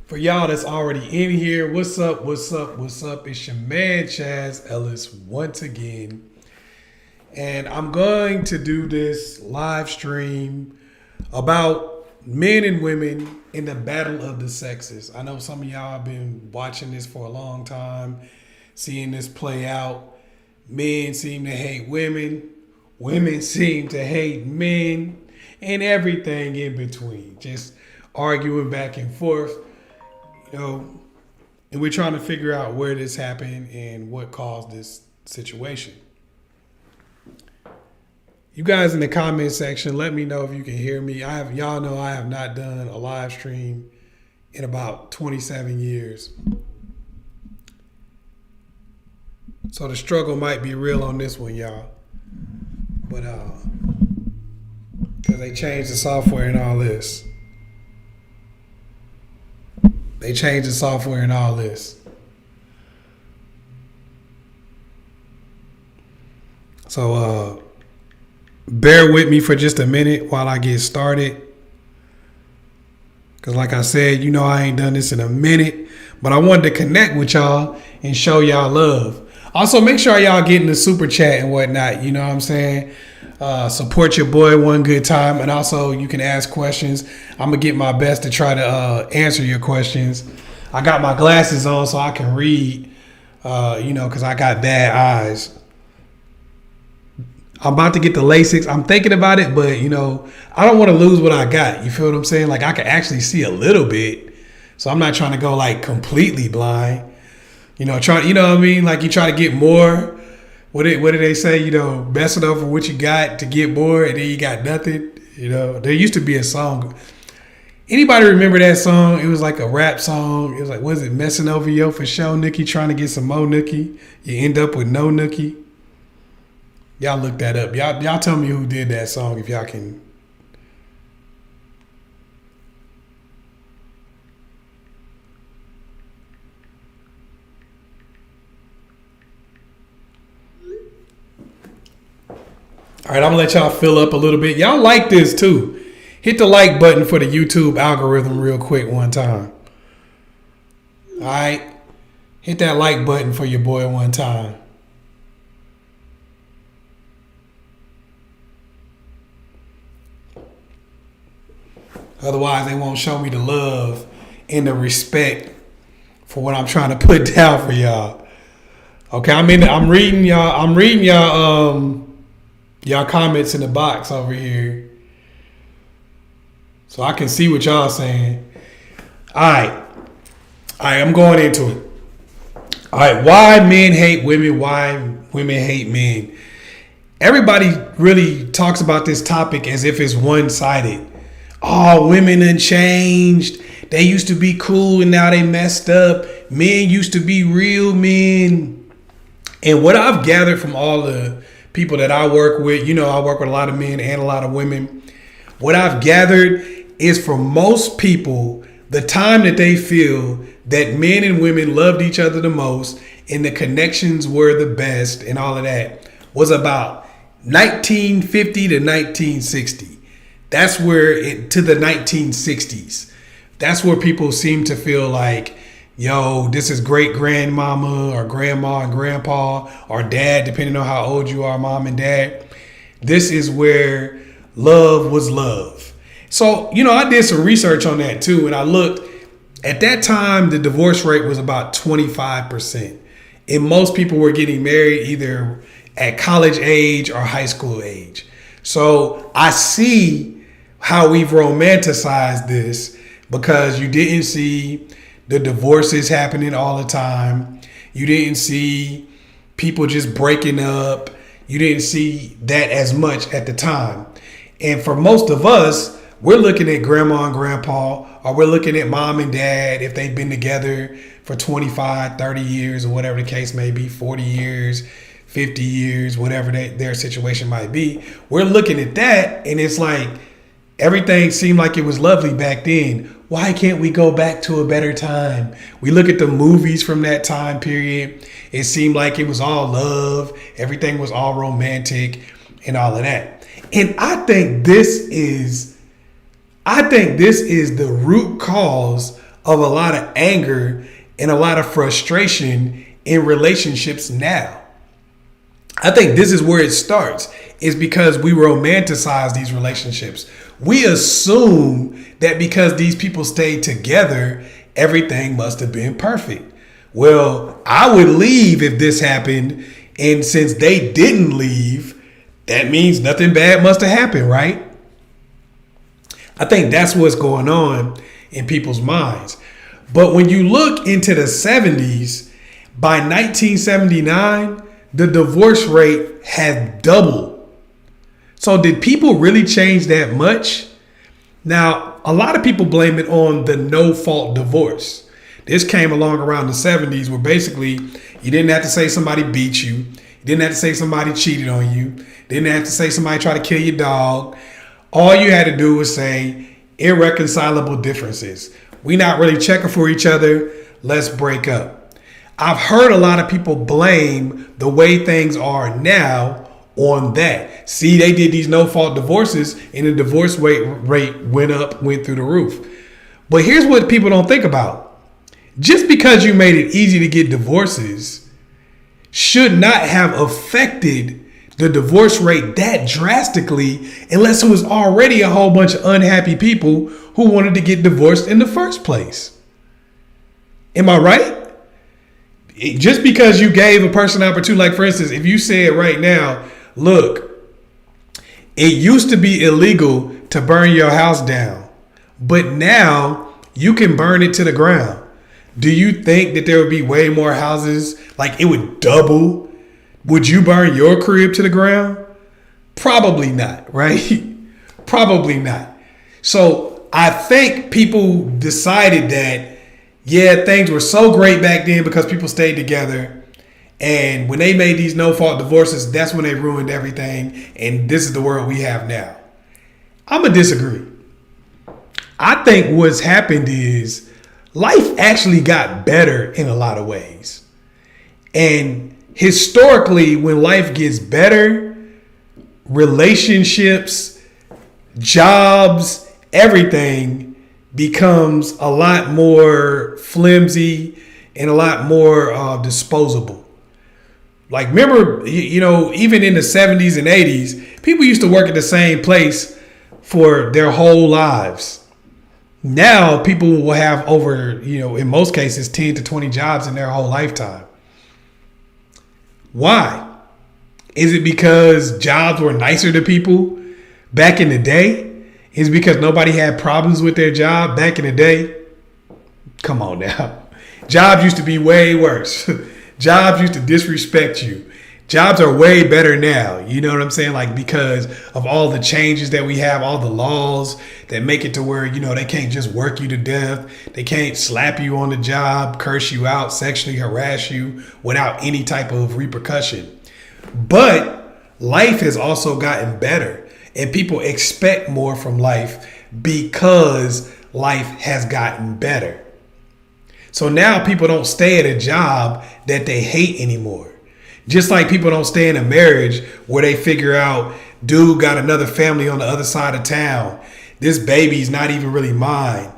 For y'all that's already in here, what's up, what's up, what's up? It's your man Chazz Ellis once again. And I'm going to do this live stream about men and women in the battle of the sexes. I know some of y'all have been watching this for a long time, seeing this play out. Men seem to hate women, women seem to hate men, and everything in between. Just arguing back and forth. And we're trying to figure out where this happened and what caused this situation. You guys in the comment section, let me know if you can hear me. Y'all know I have not done a live stream in about 27 years. So the struggle might be real on this one, y'all. But because they changed the software and all this. They changed the software and all this. So bear with me for just a minute while I get started. Because like I said, I ain't done this in a minute. But I wanted to connect with y'all and show y'all love. Also, make sure y'all get in the super chat and whatnot. You know what I'm saying? Support your boy one good time. And also, you can ask questions. I'm going to get my best to try to answer your questions. I got my glasses on so I can read, because I got bad eyes. I'm about to get the LASIK. I'm thinking about it, but, I don't want to lose what I got. You feel what I'm saying? Like, I can actually see a little bit. So I'm not trying to go, like, completely blind. You know what I mean? Like, you try to get more. What did they say? Messing over what you got to get more, and then you got nothing. There used to be a song. Anybody remember that song? It was like a rap song. It was like, was it messing over yo for show, Nookie? Trying to get some more Nookie. You end up with no Nookie. Y'all look that up. Y'all tell me who did that song if y'all can. All right, I'm going to let y'all fill up a little bit. Y'all like this too. Hit the like button for the YouTube algorithm real quick one time. All right. Hit that like button for your boy one time. Otherwise, they won't show me the love and the respect for what I'm trying to put down for y'all. Okay, I'm reading y'all y'all comments in the box over here, so I can see what y'all saying. All right, I'm going into it. All right, why men hate women, why women hate men. Everybody really talks about this topic as if it's one-sided. Oh, women done changed. They used to be cool and now they messed up. Men used to be real men. And what I've gathered from all the people that I work with, I work with a lot of men and a lot of women. What I've gathered is for most people, the time that they feel that men and women loved each other the most and the connections were the best and all of that was about 1950 to 1960. That's where to the 1960s. That's where people seem to feel like, yo, this is great grandmama or grandma and grandpa or dad, depending on how old you are, mom and dad. This is where love was love. So, I did some research on that too. And I looked at that time, the divorce rate was about 25%. And most people were getting married either at college age or high school age. So I see how we've romanticized this because you didn't see the divorces happening all the time. You didn't see people just breaking up. You didn't see that as much at the time. And for most of us, we're looking at grandma and grandpa, or we're looking at mom and dad if they've been together for 25, 30 years or whatever the case may be, 40 years, 50 years, whatever their situation might be. We're looking at that and it's like everything seemed like it was lovely back then. Why can't we go back to a better time? We look at the movies from that time period. It seemed like it was all love. Everything was all romantic and all of that. And I think this is the root cause of a lot of anger and a lot of frustration in relationships now. I think this is where it starts, is because we romanticize these relationships. We assume that because these people stayed together, everything must have been perfect. Well, I would leave if this happened. And since they didn't leave, that means nothing bad must have happened, right? I think that's what's going on in people's minds. But when you look into the 70s, by 1979, the divorce rate had doubled. So did people really change that much? Now, a lot of people blame it on the no-fault divorce. This came along around the 70s where basically you didn't have to say somebody beat you. You didn't have to say somebody cheated on you. Didn't have to say somebody tried to kill your dog. All you had to do was say irreconcilable differences. We not really checking for each other. Let's break up. I've heard a lot of people blame the way things are now on that. See, they did these no-fault divorces and the divorce rate went through the roof. But here's what people don't think about. Just because you made it easy to get divorces should not have affected the divorce rate that drastically unless it was already a whole bunch of unhappy people who wanted to get divorced in the first place. Am I right? Just because you gave a person an opportunity, like for instance, if you said right now, look, it used to be illegal to burn your house down, but now you can burn it to the ground. Do you think that there would be way more houses? Like it would double? Would you burn your crib to the ground? Probably not, right? Probably not. So I think people decided that, yeah, things were so great back then because people stayed together. And when they made these no-fault divorces, that's when they ruined everything. And this is the world we have now. I'm going to disagree. I think what's happened is life actually got better in a lot of ways. And historically, when life gets better, relationships, jobs, everything becomes a lot more flimsy and a lot more disposable. Like, remember, even in the 70s and 80s, people used to work at the same place for their whole lives. Now, people will have over, in most cases, 10 to 20 jobs in their whole lifetime. Why? Is it because jobs were nicer to people back in the day? Is it because nobody had problems with their job back in the day? Come on now. Jobs used to be way worse. Jobs used to disrespect you. Jobs are way better now. You know what I'm saying? Like, because of all the changes that we have, all the laws that make it to where, they can't just work you to death. They can't slap you on the job, curse you out, sexually harass you without any type of repercussion. But life has also gotten better and people expect more from life because life has gotten better. So now people don't stay at a job that they hate anymore. Just like people don't stay in a marriage where they figure out, dude got another family on the other side of town. This baby's not even really mine.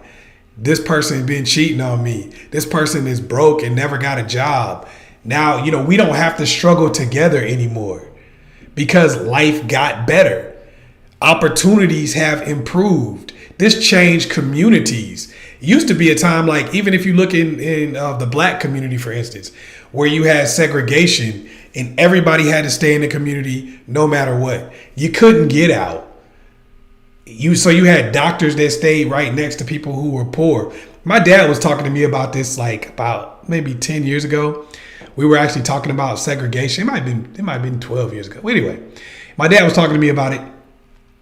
This person has been cheating on me. This person is broke and never got a job. Now, we don't have to struggle together anymore because life got better. Opportunities have improved. This changed communities. It used to be a time, like even if you look in the black community, for instance, where you had segregation and everybody had to stay in the community no matter what. You couldn't get out. So you had doctors that stayed right next to people who were poor. My dad was talking to me about this like about maybe 10 years ago. We were actually talking about segregation. It might have been 12 years ago. Anyway, my dad was talking to me about it.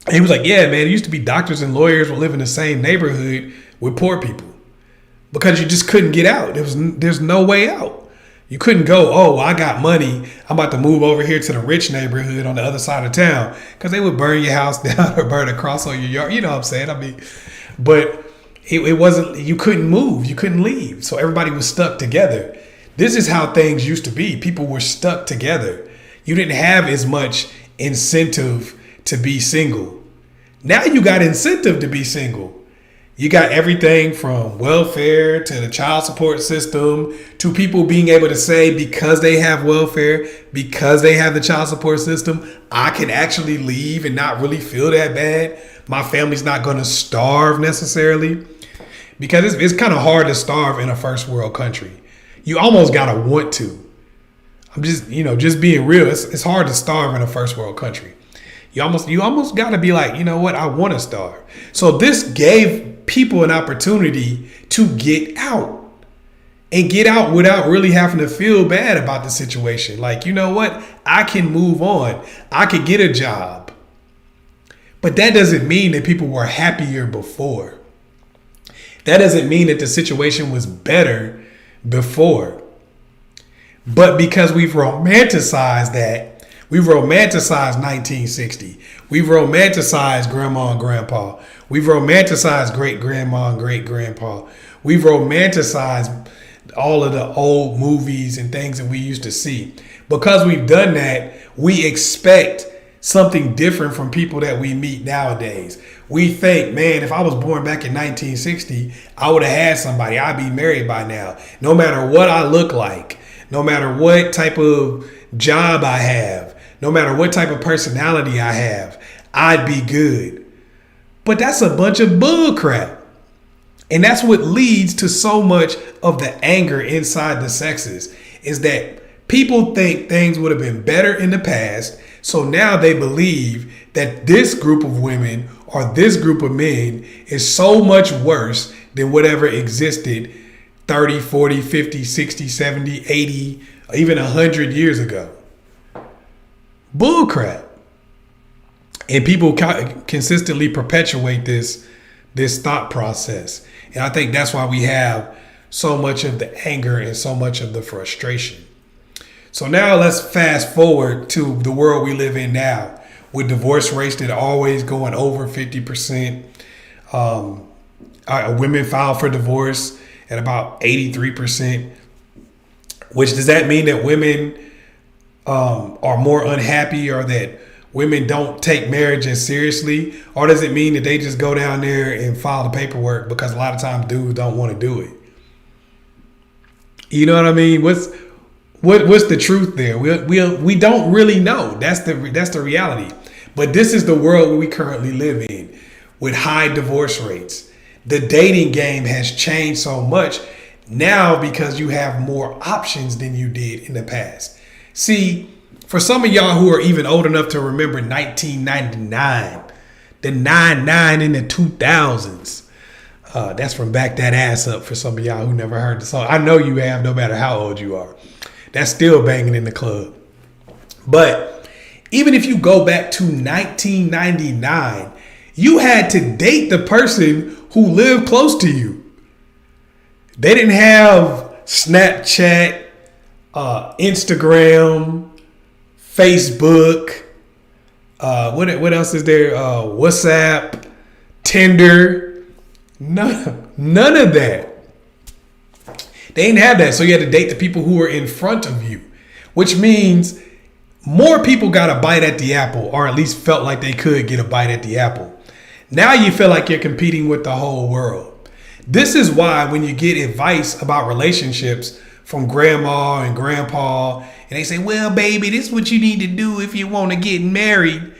And he was like, yeah, man, it used to be doctors and lawyers would live in the same neighborhood with poor people because you just couldn't get out. There's no way out. You couldn't go, oh, I got money. I'm about to move over here to the rich neighborhood on the other side of town, because they would burn your house down or burn a cross on your yard. You know what I'm saying? But it wasn't, you couldn't move. You couldn't leave. So everybody was stuck together. This is how things used to be. People were stuck together. You didn't have as much incentive to be single. Now you got incentive to be single. You got everything from welfare to the child support system to people being able to say because they have welfare, because they have the child support system, I can actually leave and not really feel that bad. My family's not going to starve necessarily, because it's kind of hard to starve in a first world country. You almost got to want to. I'm just being real. It's hard to starve in a first world country. You almost got to be like, you know what? I want to starve. So this gave people an opportunity to get out and get out without really having to feel bad about the situation. Like, you know what? I can move on. I could get a job. But that doesn't mean that people were happier before. That doesn't mean that the situation was better before. But because we've romanticized that, we've romanticized 1960. We've romanticized grandma and grandpa. We've romanticized great grandma and great grandpa. We've romanticized all of the old movies and things that we used to see. Because we've done that, we expect something different from people that we meet nowadays. We think, man, if I was born back in 1960, I would have had somebody. I'd be married by now. No matter what I look like, no matter what type of job I have, no matter what type of personality I have, I'd be good. But that's a bunch of bull crap. And that's what leads to so much of the anger inside the sexes, is that people think things would have been better in the past. So now they believe that this group of women or this group of men is so much worse than whatever existed 30, 40, 50, 60, 70, 80, even 100 years ago. Bull crap. And people consistently perpetuate this thought process. And I think that's why we have so much of the anger and so much of the frustration. So now let's fast forward to the world we live in now, with divorce rates that are always going over 50%. Women file for divorce at about 83%. Which, does that mean that women are more unhappy, or that women don't take marriage as seriously? Or does it mean that they just go down there and file the paperwork because a lot of times dudes don't want to do it? You know what I mean? What's the truth there? We don't really know. That's the reality. But this is the world we currently live in, with high divorce rates. The dating game has changed so much now because you have more options than you did in the past. See, for some of y'all who are even old enough to remember 1999, the 99 in the 2000s, that's from Back That Ass Up for some of y'all who never heard the song. I know you have, no matter how old you are. That's still banging in the club. But even if you go back to 1999, you had to date the person who lived close to you. They didn't have Snapchat, Instagram, Facebook. What else is there? WhatsApp, Tinder. None of that. They didn't have that. So you had to date the people who were in front of you, which means more people got a bite at the apple, or at least felt like they could get a bite at the apple. Now you feel like you're competing with the whole world. This is why when you get advice about relationships from grandma and grandpa, and they say, well, baby, this is what you need to do if you want to get married,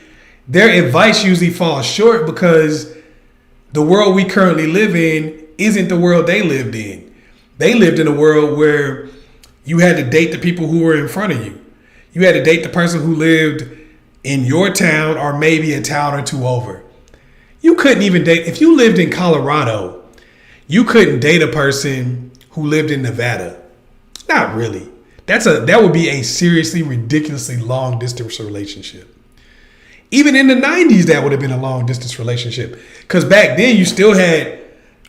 their advice usually falls short, because the world we currently live in isn't the world they lived in. They lived in a world where you had to date the people who were in front of you. You had to date the person who lived in your town, or maybe a town or two over. You couldn't even date, if you lived in Colorado, you couldn't date a person who lived in Nevada. Not really. That would be a seriously, ridiculously long distance relationship. Even in the 90s, that would have been a long distance relationship. Because back then you still had,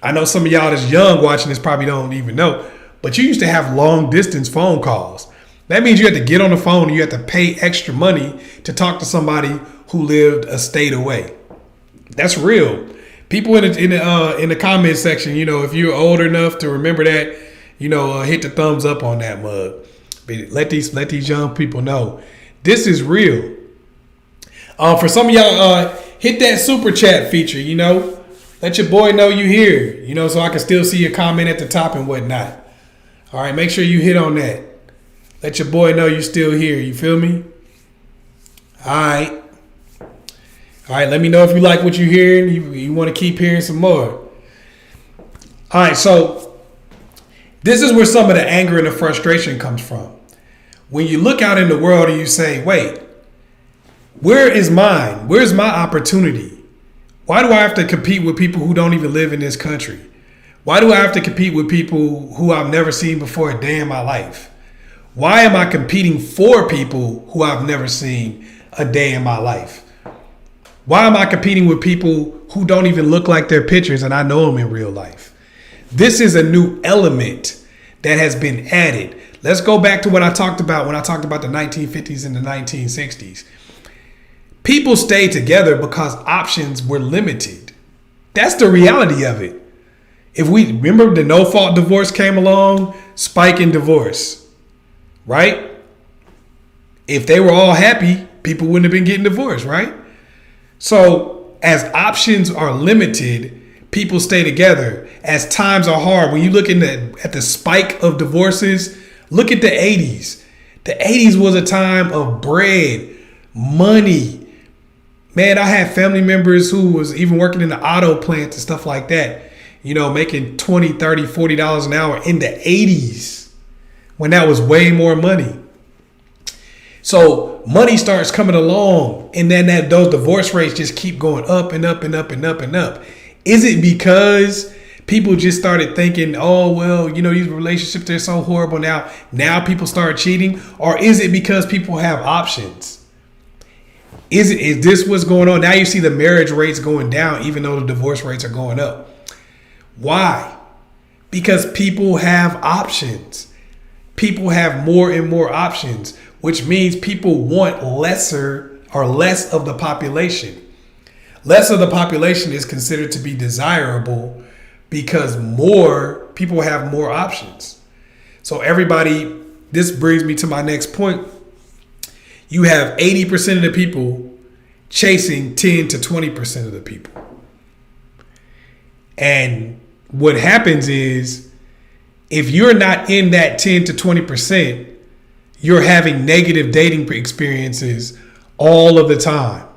I know some of y'all that's young watching this probably don't even know, but you used to have long distance phone calls. That means you had to get on the phone and you had to pay extra money to talk to somebody who lived a state away. That's real. People in the comment section, if you're old enough to remember that, hit the thumbs up on that mug. Let these young people know this is real. For some of y'all, hit that super chat feature. Let your boy know you here, so I can still see your comment at the top and whatnot. All right, make sure you hit on that. Let your boy know you still here. You feel me? All right. All right, let me know if you like what you're hearing. You want to keep hearing some more. All right, so this is where some of the anger and the frustration comes from. When you look out in the world and you say, wait, where is mine? Where's my opportunity? Why do I have to compete with people who don't even live in this country? Why do I have to compete with people who I've never seen before a day in my life? Why am I competing for people who I've never seen a day in my life? Why am I competing with people who don't even look like their pictures and I know them in real life? This is a new element that has been added. Let's go back to what I talked about when I talked about the 1950s and the 1960s. People stayed together because options were limited. That's the reality of it. If we remember the no-fault divorce came along, spike in divorce, right? If they were all happy, people wouldn't have been getting divorced, right? So as options are limited, people stay together. As times are hard, when you look at the spike of divorces, look at the 80s. The 80s was a time of bread, money. Man, I had family members who was even working in the auto plant and stuff like that, making $20, $30, $40 an hour in the 80s when that was way more money. So money starts coming along, and then those divorce rates just keep going up and up and up and up and up. Is it because people just started thinking, oh, well, these relationships, they're so horrible now. Now people start cheating? Or is it because people have options? Is this what's going on? Now you see the marriage rates going down, even though the divorce rates are going up. Why? Because people have options. People have more and more options, which means people want less of the population. Less of the population is considered to be desirable because more people have more options. So this brings me to my next point. You have 80% of the people chasing 10 to 20% of the people. And what happens is, if you're not in that 10 to 20%, you're having negative dating experiences all of the time.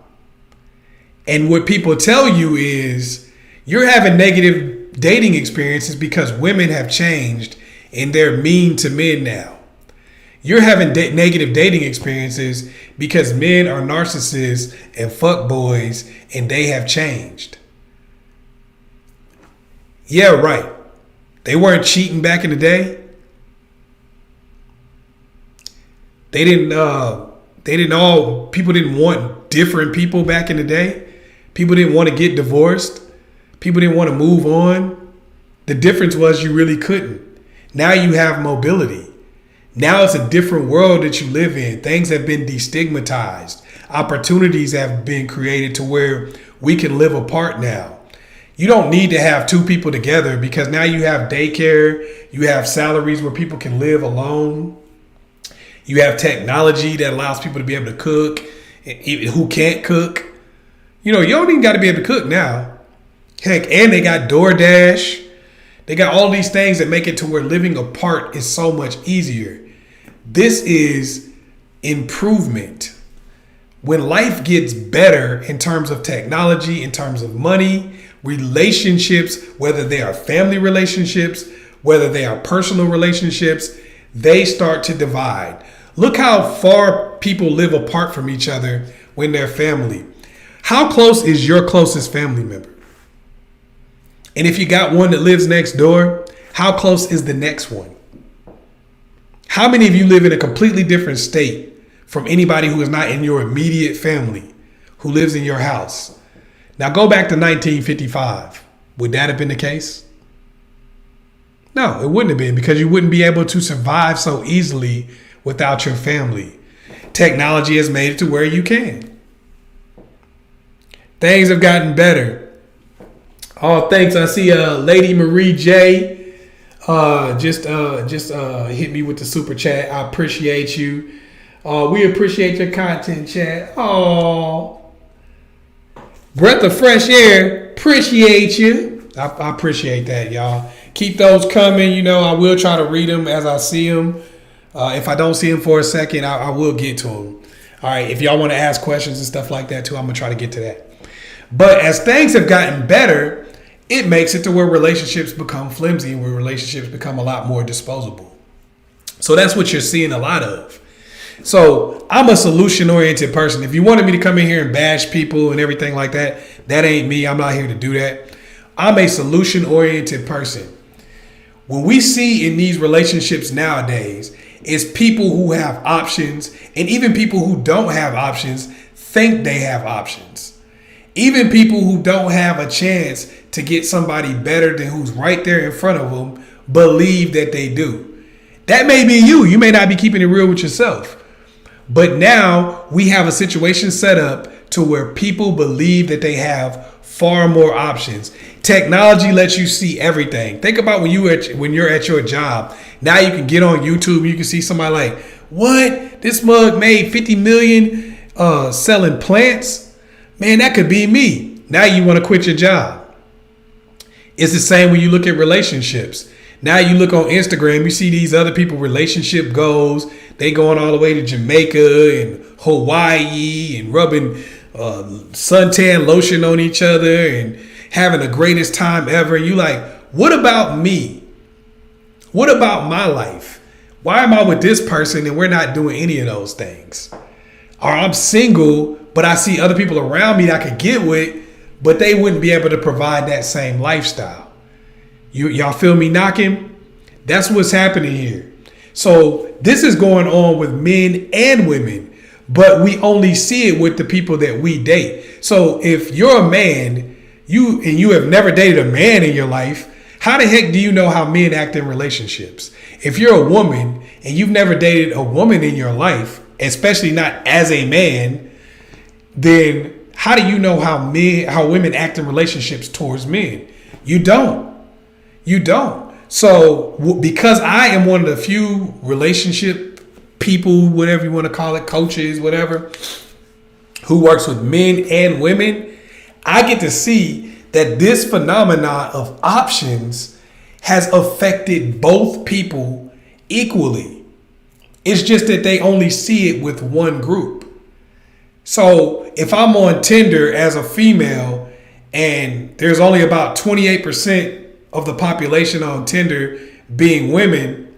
And what people tell you is you're having negative dating experiences because women have changed and they're mean to men now. You're having negative dating experiences because men are narcissists and fuckboys and they have changed. Yeah, right. They weren't cheating back in the day. People didn't want different people back in the day. People didn't want to get divorced. People didn't want to move on. The difference was you really couldn't. Now you have mobility. Now it's a different world that you live in. Things have been destigmatized. Opportunities have been created to where we can live apart now. You don't need to have two people together because now you have daycare. You have salaries where people can live alone. You have technology that allows people to be able to cook, who can't cook. You don't even got to be able to cook now. Heck, and they got DoorDash. They got all these things that make it to where living apart is so much easier. This is improvement. When life gets better in terms of technology, in terms of money, relationships, whether they are family relationships, whether they are personal relationships, they start to divide. Look how far people live apart from each other when they're family. How close is your closest family member? And if you got one that lives next door, how close is the next one? How many of you live in a completely different state from anybody who is not in your immediate family, who lives in your house? Now go back to 1955. Would that have been the case? No, it wouldn't have been, because you wouldn't be able to survive so easily without your family. Technology has made it to where you can. Things have gotten better. Oh, thanks. I see Lady Marie J just hit me with the super chat. I appreciate you. We appreciate your content, chat. Oh, Breath of fresh air. Appreciate you. I appreciate that, y'all. Keep those coming. You know, I will try to read them as I see them. If I don't see them for a second, I will get to them. All right. If y'all want to ask questions and stuff like that too, I'm going to try to get to that. But as things have gotten better, it makes it to where relationships become flimsy and where relationships become a lot more disposable. So that's what you're seeing a lot of. So I'm a solution-oriented person. If you wanted me to come in here and bash people and everything like that, that ain't me. I'm not here to do that. I'm a solution-oriented person. When we see in these relationships nowadays, it's people who have options, and even people who don't have options think they have options. Even people who don't have a chance to get somebody better than who's right there in front of them believe that they do. That may be you. You may not be keeping it real with yourself. But now we have a situation set up to where people believe that they have far more options. Technology lets you see everything. Think about when you're at your job. Now you can get on YouTube. You can see somebody like, what? This mug made 50 million selling plants? Man, that could be me. Now you want to quit your job. It's the same when you look at relationships. Now you look on Instagram, you see these other people relationship goals. They going all the way to Jamaica and Hawaii and rubbing suntan lotion on each other and having the greatest time ever. And you like, what about me? What about my life? Why am I with this person and we're not doing any of those things? Or I'm single, but I see other people around me that I could get with, but they wouldn't be able to provide that same lifestyle. Y'all feel me knocking? That's what's happening here. So this is going on with men and women, but we only see it with the people that we date. So if you're a man, you have never dated a man in your life, how the heck do you know how men act in relationships? If you're a woman and you've never dated a woman in your life, especially not as a man, then how do you know how women act in relationships towards men? You don't. So because I am one of the few relationship people, whatever you want to call it, coaches, whatever, who works with men and women, I get to see that this phenomenon of options has affected both people equally. It's just that they only see it with one group. So if I'm on Tinder as a female and there's only about 28% of the population on Tinder being women,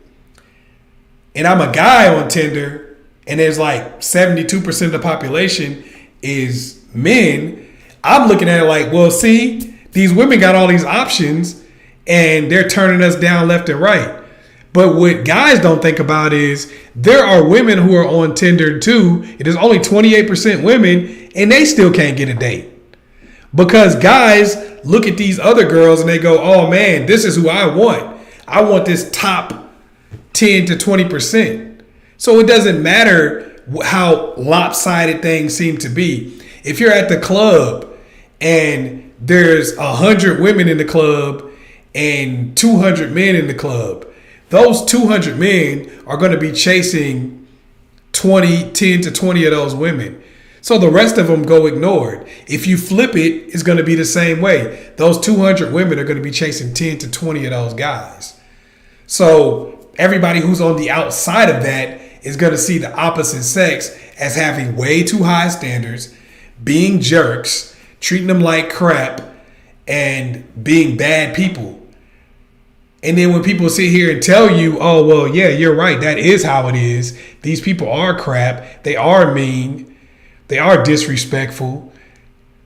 and I'm a guy on Tinder and there's like 72% of the population is men, I'm looking at it like, well, see, these women got all these options and they're turning us down left and right. But what guys don't think about is there are women who are on Tinder too. It is only 28% women and they still can't get a date. Because guys look at these other girls and they go, oh man, this is who I want. I want this top 10 to 20%. So it doesn't matter how lopsided things seem to be. If you're at the club and there's 100 women in the club and 200 men in the club, those 200 men are going to be chasing 10 to 20 of those women. So the rest of them go ignored. If you flip it, it's going to be the same way. Those 200 women are going to be chasing 10 to 20 of those guys. So everybody who's on the outside of that is going to see the opposite sex as having way too high standards, being jerks, treating them like crap, and being bad people. And then when people sit here and tell you, oh, well, yeah, you're right. That is how it is. These people are crap. They are mean. They are disrespectful.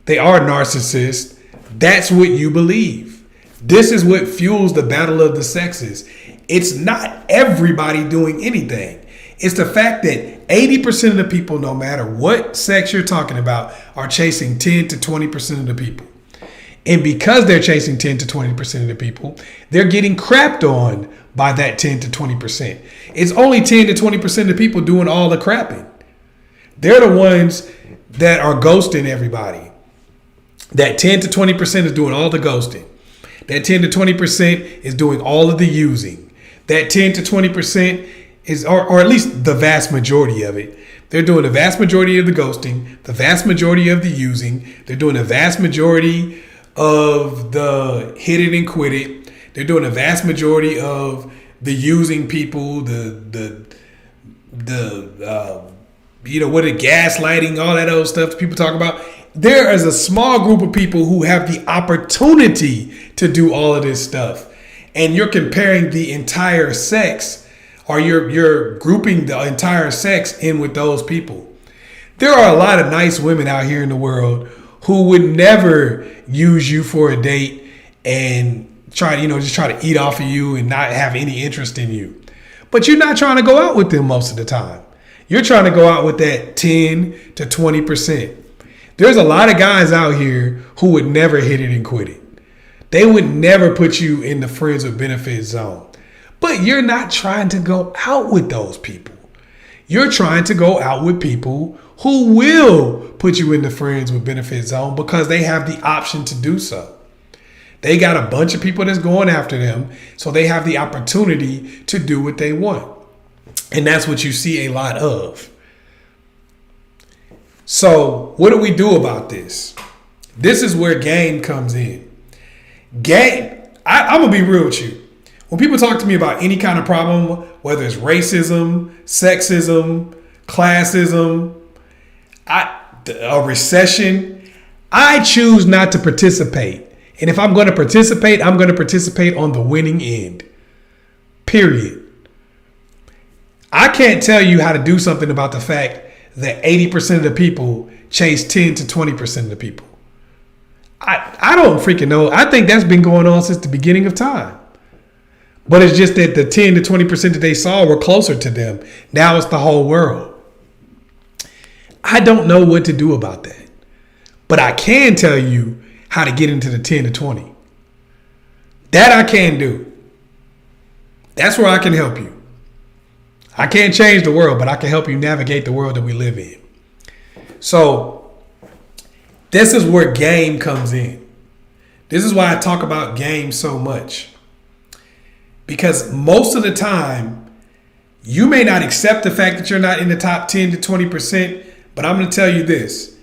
They are narcissists. That's what you believe. This is what fuels the battle of the sexes. It's not everybody doing anything. It's the fact that 80% of the people, no matter what sex you're talking about, are chasing 10 to 20% of the people. And because they're chasing 10 to 20% of the people, they're getting crapped on by that 10 to 20%. It's only 10 to 20% of the people doing all the crapping. They're the ones that are ghosting everybody. That 10 to 20% is doing all the ghosting. That 10 to 20% is doing all of the using. That 10 to 20% is, or at least the vast majority of it, They're doing the vast majority of the ghosting, the vast majority of the using. They're doing the vast majority of the hit it and quit it. They're doing the vast majority of the using people, the what the gaslighting, all that other stuff that people talk about. There is a small group of people who have the opportunity to do all of this stuff. And you're comparing the entire sex, or you're grouping the entire sex in with those people. There are a lot of nice women out here in the world who would never use you for a date and try to eat off of you and not have any interest in you. But you're not trying to go out with them most of the time. You're trying to go out with that 10 to 20%. There's a lot of guys out here who would never hit it and quit it. They would never put you in the friends with benefits zone. But you're not trying to go out with those people. You're trying to go out with people who will put you in the friends with benefits zone because they have the option to do so. They got a bunch of people that's going after them, so they have the opportunity to do what they want. And that's what you see a lot of. So what do we do about this? This is where game comes in. Game, I'm going to be real with you. When people talk to me about any kind of problem, whether it's racism, sexism, classism, a recession, I choose not to participate. And if I'm going to participate, I'm going to participate on the winning end. Period. I can't tell you how to do something about the fact that 80% of the people chase 10 to 20% of the people. I don't freaking know. I think that's been going on since the beginning of time. But it's just that the 10 to 20% that they saw were closer to them. Now it's the whole world. I don't know what to do about that. But I can tell you how to get into the 10 to 20. That I can do. That's where I can help you. I can't change the world, but I can help you navigate the world that we live in. So this is where game comes in. This is why I talk about game so much. Because most of the time, you may not accept the fact that you're not in the top 10 to 20%, but I'm going to tell you this.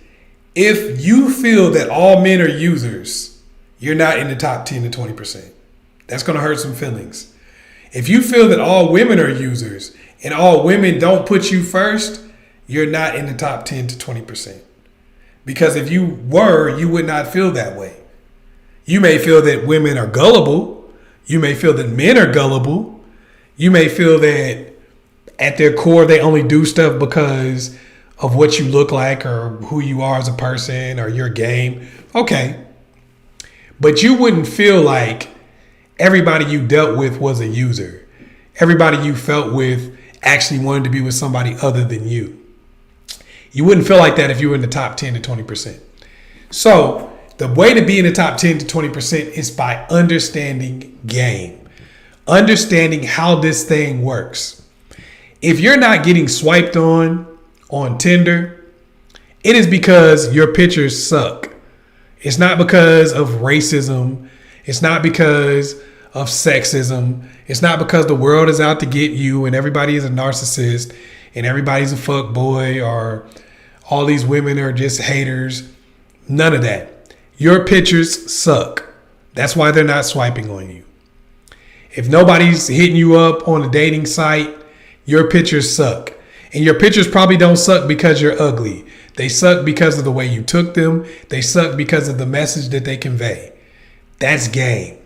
If you feel that all men are users, you're not in the top 10 to 20%. That's going to hurt some feelings. If you feel that all women are users and all women don't put you first, you're not in the top 10 to 20%. Because if you were, you would not feel that way. You may feel that women are gullible. You may feel that men are gullible. You may feel that at their core, they only do stuff because of what you look like or who you are as a person or your game. Okay. But you wouldn't feel like everybody you dealt with was a user. Everybody you felt with actually wanted to be with somebody other than you. You wouldn't feel like that if you were in the top 10 to 20%. So the way to be in the top 10 to 20% is by understanding game, understanding how this thing works. If you're not getting swiped on Tinder, it is because your pictures suck. It's not because of racism. It's not because of sexism. It's not because the world is out to get you and everybody is a narcissist and everybody's a fuck boy or all these women are just haters. None of that. Your pictures suck. That's why they're not swiping on you. If nobody's hitting you up on a dating site, your pictures suck. And your pictures probably don't suck because you're ugly. They suck because of the way you took them. They suck because of the message that they convey. That's game.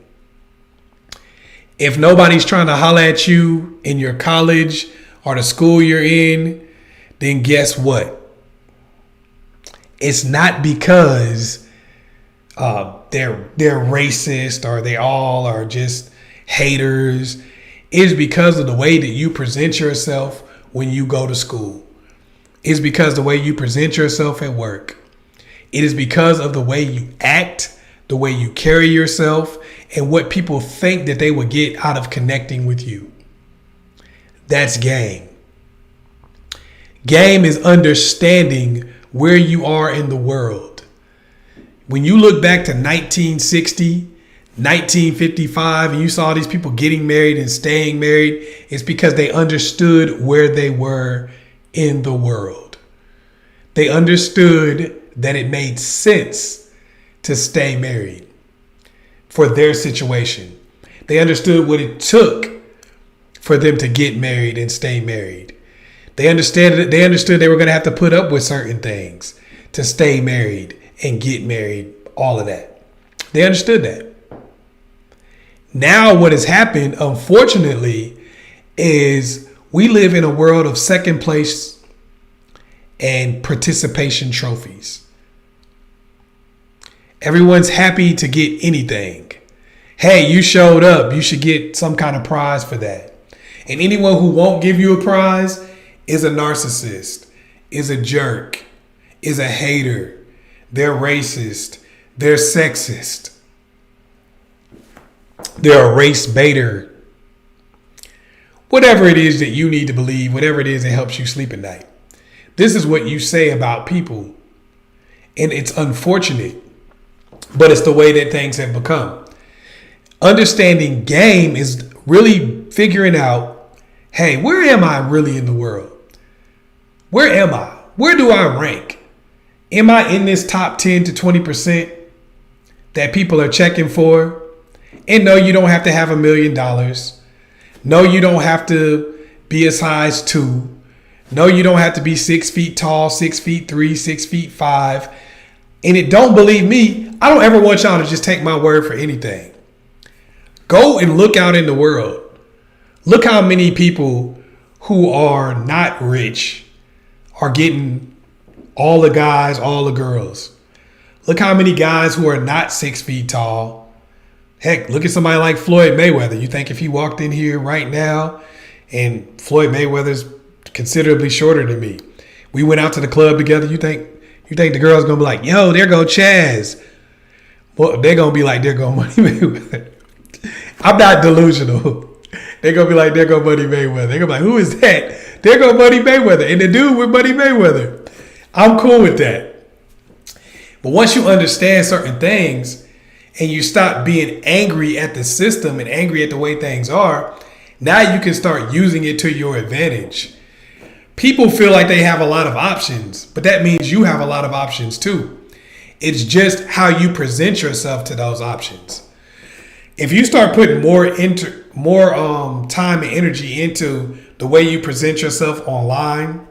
If nobody's trying to holler at you in your college or the school you're in, then guess what? It's not because they're racist or they all are just haters. It's because of the way that you present yourself when you go to school. It's because the way you present yourself at work. It is because of the way you act, the way you carry yourself, and what people think that they would get out of connecting with you. That's game. Game is understanding where you are in the world. When you look back to 1960, 1955, and you saw these people getting married and staying married, it's because they understood where they were in the world. They understood that it made sense to stay married for their situation. They understood what it took for them to get married and stay married. They understood they were going to have to put up with certain things to stay married and get married, all of that. They understood that. Now what has happened, unfortunately, is we live in a world of second place and participation trophies. Everyone's happy to get anything. Hey, you showed up. You should get some kind of prize for that. And anyone who won't give you a prize is a narcissist, is a jerk, is a hater. They're racist. They're sexist. They're a race baiter. Whatever it is that you need to believe, whatever it is that helps you sleep at night. This is what you say about people. And it's unfortunate, but it's the way that things have become. Understanding game is really figuring out, hey, where am I really in the world? Where am I? Where do I rank? Am I in this top 10 to 20% that people are checking for? And no, you don't have to have $1 million. No, you don't have to be a size 2. No, you don't have to be 6 feet tall, 6 feet 3, 6 feet 5. And it don't believe me. I don't ever want y'all to just take my word for anything. Go and look out in the world. Look how many people who are not rich are getting all the guys, all the girls. Look how many guys who are not 6 feet tall. Heck, look at somebody like Floyd Mayweather. You think if he walked in here right now, and Floyd Mayweather's considerably shorter than me, we went out to the club together, you think the girl's gonna be like, yo, there go Chazz? Well, they're gonna be like, there go Money Mayweather. I'm not delusional. They're gonna be like, there go Money Mayweather. They're gonna be like, who is that? There go Money Mayweather. And the dude with Money Mayweather. I'm cool with that. But once you understand certain things and you stop being angry at the system and angry at the way things are, now you can start using it to your advantage. People feel like they have a lot of options, but that means you have a lot of options too. It's just how you present yourself to those options. If you start putting more time and energy into the way you present yourself online,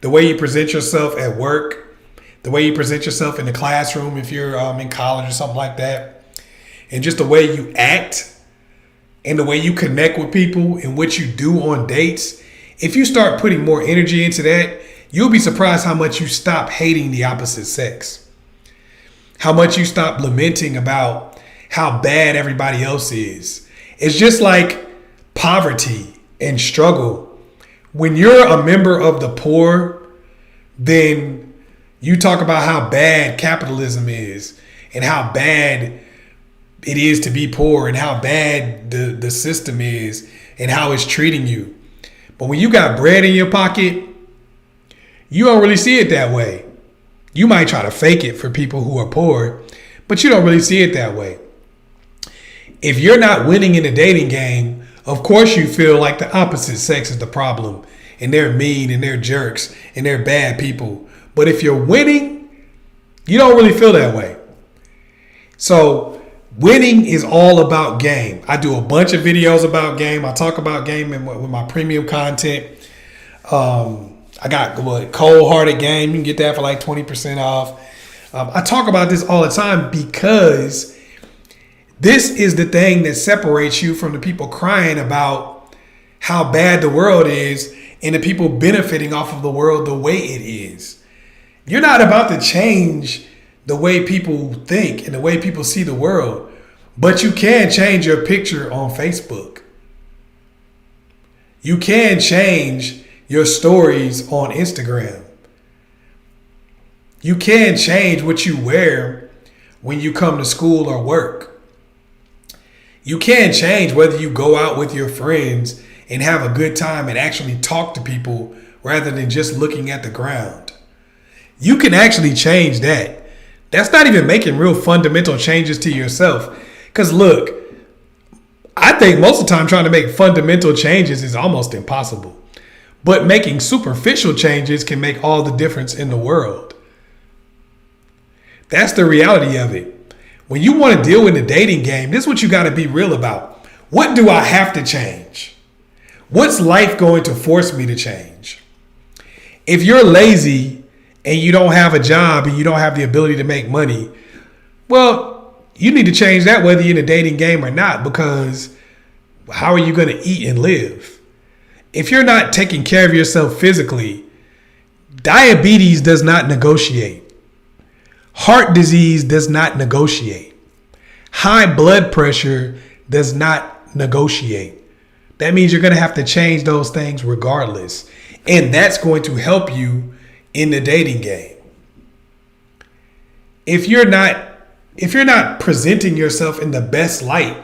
the way you present yourself at work, the way you present yourself in the classroom if you're in college or something like that, and just the way you act and the way you connect with people and what you do on dates, if you start putting more energy into that, you'll be surprised how much you stop hating the opposite sex. How much you stop lamenting about how bad everybody else is. It's just like poverty and struggle. When you're a member of the poor, then you talk about how bad capitalism is and how bad it is to be poor and how bad the system is and how it's treating you. But when you got bread in your pocket, you don't really see it that way. You might try to fake it for people who are poor, but you don't really see it that way. If you're not winning in the dating game, of course you feel like the opposite sex is the problem and they're mean and they're jerks and they're bad people. But if you're winning, you don't really feel that way. So winning is all about game. I do a bunch of videos about game. I talk about game with my premium content. I got Cold Hearted Game. You can get that for like 20% off. I talk about this all the time because this is the thing that separates you from the people crying about how bad the world is and the people benefiting off of the world the way it is. You're not about to change the way people think and the way people see the world, but you can change your picture on Facebook. You can change your stories on Instagram. You can change what you wear when you come to school or work. You can change whether you go out with your friends and have a good time and actually talk to people rather than just looking at the ground. You can actually change that. That's not even making real fundamental changes to yourself. Because look, I think most of the time trying to make fundamental changes is almost impossible. But making superficial changes can make all the difference in the world. That's the reality of it. When you want to deal in the dating game, this is what you got to be real about. What do I have to change? What's life going to force me to change? If you're lazy and you don't have a job and you don't have the ability to make money, well, you need to change that whether you're in a dating game or not, because how are you going to eat and live? If you're not taking care of yourself physically, diabetes does not negotiate. Heart disease does not negotiate. High blood pressure does not negotiate. That means you're going to have to change those things regardless. And that's going to help you in the dating game. If you're not presenting yourself in the best light,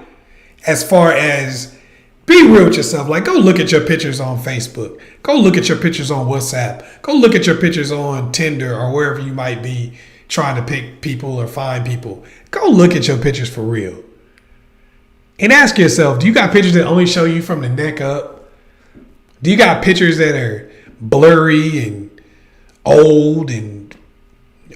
as far as be real with yourself, like go look at your pictures on Facebook, go look at your pictures on WhatsApp, go look at your pictures on Tinder or wherever you might be trying to pick people or find people. Go look at your pictures for real. And ask yourself, do you got pictures that only show you from the neck up? Do you got pictures that are blurry and old? And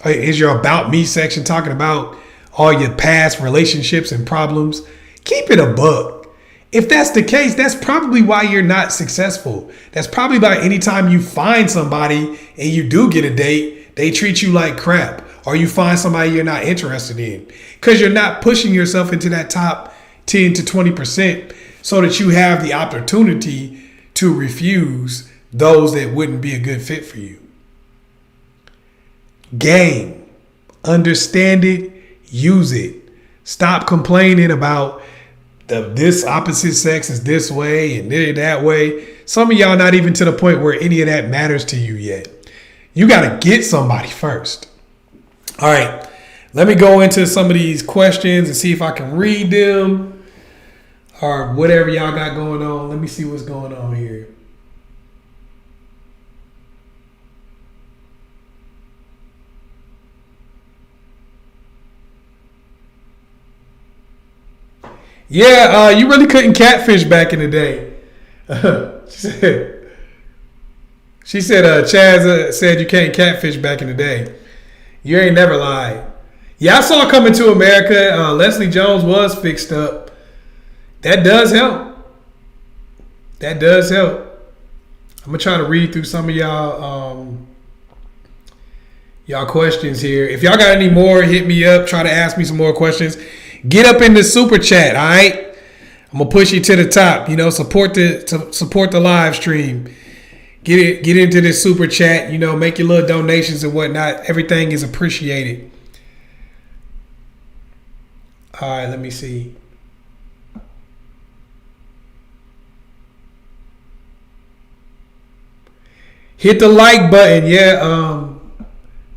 is your about me section talking about all your past relationships and problems? Keep it a buck. If that's the case, that's probably why you're not successful. That's probably why anytime you find somebody and you do get a date, they treat you like crap. Or you find somebody you're not interested in. Because you're not pushing yourself into that top 10 to 20% so that you have the opportunity to refuse those that wouldn't be a good fit for you. Game. Understand it. Use it. Stop complaining about this opposite sex is this way and they're that way. Some of y'all not even to the point where any of that matters to you yet. You got to get somebody first. All right. Let me go into some of these questions and see if I can read them or whatever y'all got going on. Let me see what's going on here. Yeah, you really couldn't catfish back in the day. She said, Chazz said you can't catfish back in the day. You ain't never lied. Yeah, I saw Coming to America. Leslie Jones was fixed up. That does help. That does help. I'm going to try to read through some of y'all questions here. If y'all got any more, hit me up. Try to ask me some more questions. Get up in the super chat, all right? I'm going to push you to the top. You know, support the live stream. Get into this super chat, you know, make your little donations and whatnot. Everything is appreciated. All right, let me see. Hit the like button. Yeah,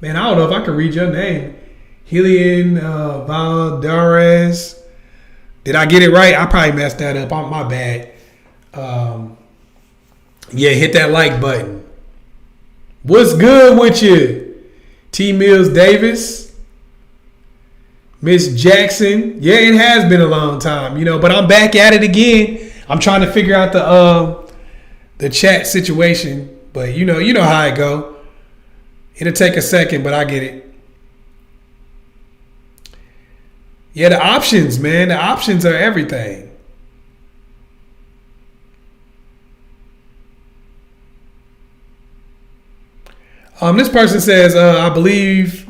man, I don't know if I can read your name. Helian Valdarez. Did I get it right? I probably messed that up. My bad. Yeah, hit that like button. What's good with you? T. Mills Davis. Miss Jackson. Yeah, it has been a long time, you know, but I'm back at it again. I'm trying to figure out the chat situation. But you know how it go. It'll take a second, but I get it. Yeah, the options, man. The options are everything. This person says, I believe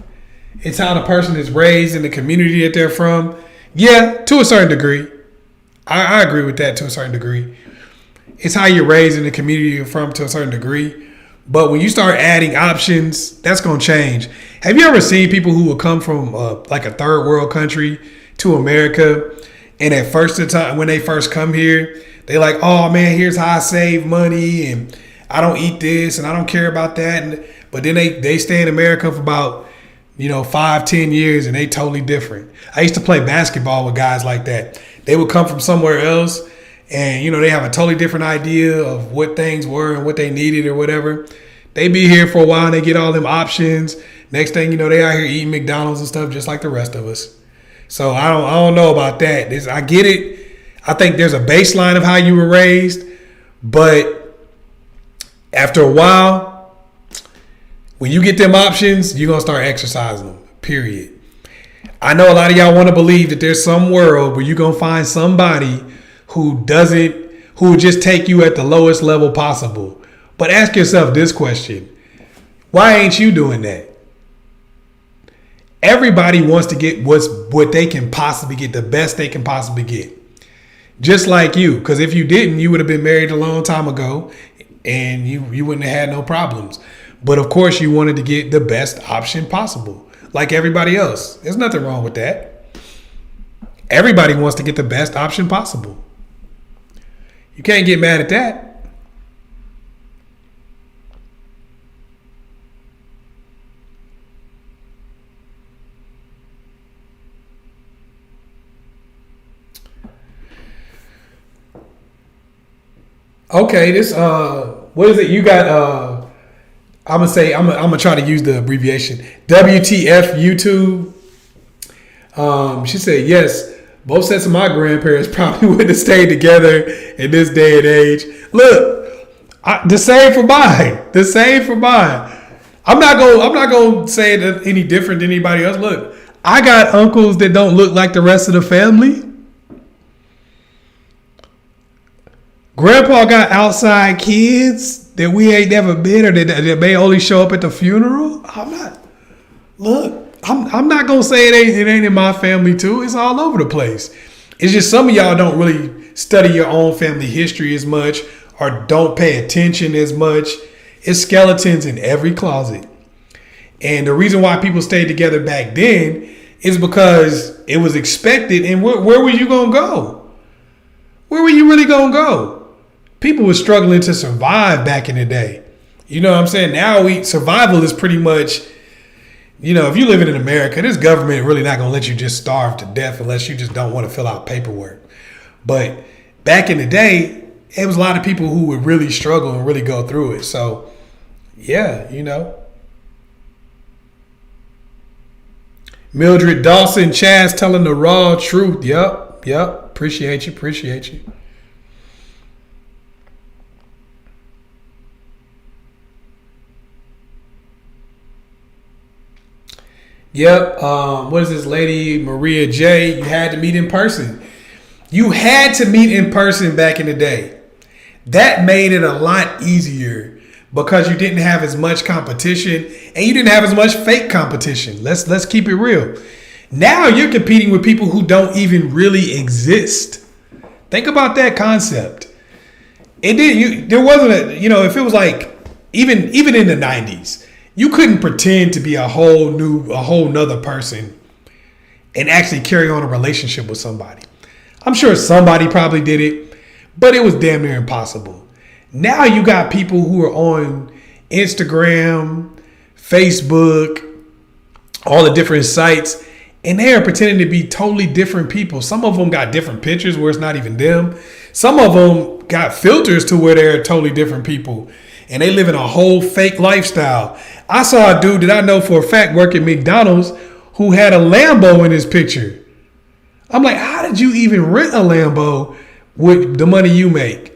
it's how the person is raised in the community that they're from. Yeah, to a certain degree. I agree with that to a certain degree. It's how you're raised in the community you're from to a certain degree. But when you start adding options, that's going to change. Have you ever seen people who will come from like a third world country to America, and at first the time when they first come here, they like, oh man, here's how I save money, and I don't eat this, and I don't care about that. But then they stay in America for about 5-10 years, and they totally different. I used to play basketball with guys like that. They would come from somewhere else, and they have a totally different idea of what things were and what they needed or whatever. They be here for a while and they get all them options. Next thing you know, they out here eating McDonald's and stuff just like the rest of us. So I don't know about that. I get it. I think there's a baseline of how you were raised, but After a while, when you get them options, you're going to start exercising them, period. I know a lot of y'all want to believe that there's some world where you're going to find somebody who will just take you at the lowest level possible. But ask yourself this question. Why ain't you doing that? Everybody wants to get what they can possibly get, the best they can possibly get. Just like you. Because if you didn't, you would have been married a long time ago and you wouldn't have had no problems. But of course, you wanted to get the best option possible. Like everybody else. There's nothing wrong with that. Everybody wants to get the best option possible. You can't get mad at that. Okay, this what is it? You got I'm gonna try to use the abbreviation. WTF YouTube. She said yes. Both sets of my grandparents probably wouldn't have stayed together in this day and age. Look, the same for mine. The same for mine. I'm not gonna say it any different than anybody else. Look, I got uncles that don't look like the rest of the family. Grandpa got outside kids that we ain't never been or that may only show up at the funeral. I'm not gonna say it ain't in my family too. It's all over the place. It's just some of y'all don't really study your own family history as much or don't pay attention as much. It's skeletons in every closet. And the reason why people stayed together back then is because it was expected. And where were you gonna go? Where were you really gonna go? People were struggling to survive back in the day. You know what I'm saying? Now survival is pretty much, if you're living in America, this government really not going to let you just starve to death unless you just don't want to fill out paperwork. But back in the day, it was a lot of people who would really struggle and really go through it. So, yeah, Mildred Dawson, Chazz telling the raw truth. Yep. Appreciate you. Yep. What is this lady? Maria J. You had to meet in person. You had to meet in person back in the day. That made it a lot easier because you didn't have as much competition and you didn't have as much fake competition. Let's keep it real. Now you're competing with people who don't even really exist. Think about that concept. There wasn't if it was like even in the 90s. You couldn't pretend to be a whole nother person and actually carry on a relationship with somebody. I'm sure somebody probably did it, but it was damn near impossible. Now you got people who are on Instagram, Facebook, all the different sites, and they are pretending to be totally different people. Some of them got different pictures where it's not even them. Some of them got filters to where they're totally different people. And they live in a whole fake lifestyle. I saw a dude that I know for a fact work at McDonald's who had a Lambo in his picture. I'm like, how did you even rent a Lambo with the money you make?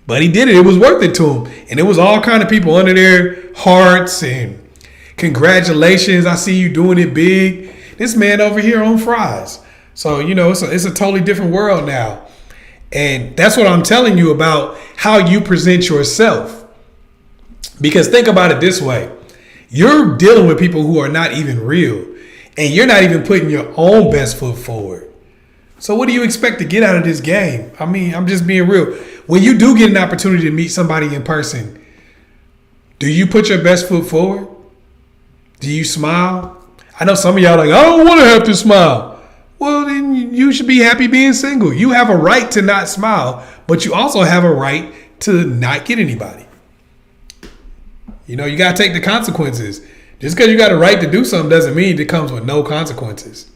But he did it. It was worth it to him. And it was all kind of people under there, hearts and congratulations. I see you doing it big. This man over here on fries. So, it's a totally different world now. And that's what I'm telling you about how you present yourself. Because think about it this way. You're dealing with people who are not even real. And you're not even putting your own best foot forward. So what do you expect to get out of this game? I mean, I'm just being real. When you do get an opportunity to meet somebody in person, do you put your best foot forward? Do you smile? I know some of y'all like, I don't want to have to smile. Well, then you should be happy being single. You have a right to not smile, but you also have a right to not get anybody. You got to take the consequences. Just because you got a right to do something doesn't mean it comes with no consequences.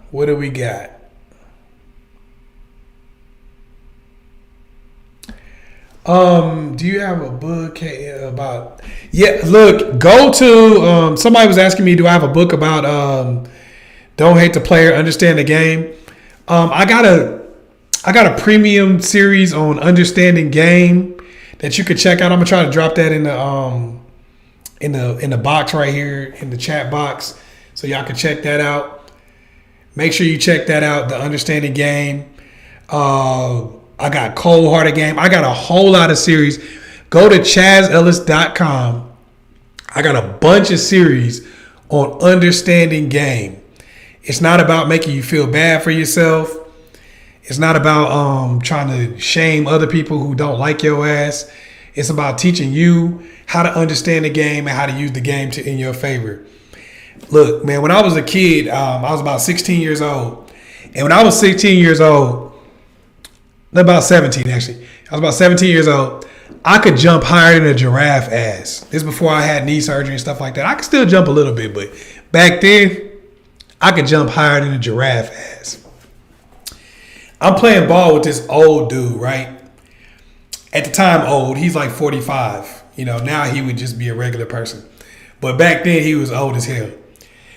What do we got? Do you have a book about? Yeah, look, go to. Somebody was asking me, do I have a book about? Don't hate the player, understand the game. I got a I got a premium series on understanding game that you could check out. I'm gonna try to drop that in the box right here in the chat box, so y'all can check that out. Make sure you check that out. The understanding game. I got cold hearted game. I got a whole lot of series. Go to ChazzEllis.com. I got a bunch of series on understanding game. It's not about making you feel bad for yourself. It's not about trying to shame other people who don't like your ass. It's about teaching you how to understand the game and how to use the game in your favor. Look, man, when I was a kid, I was about 16 years old. And when I was 16 years old, about 17 actually, I was about 17 years old, I could jump higher than a giraffe ass. This is before I had knee surgery and stuff like that. I could still jump a little bit, but back then, I could jump higher than a giraffe ass. I'm playing ball with this old dude, right? At the time, old. He's like 45. You know, now he would just be a regular person. But back then, he was old as hell.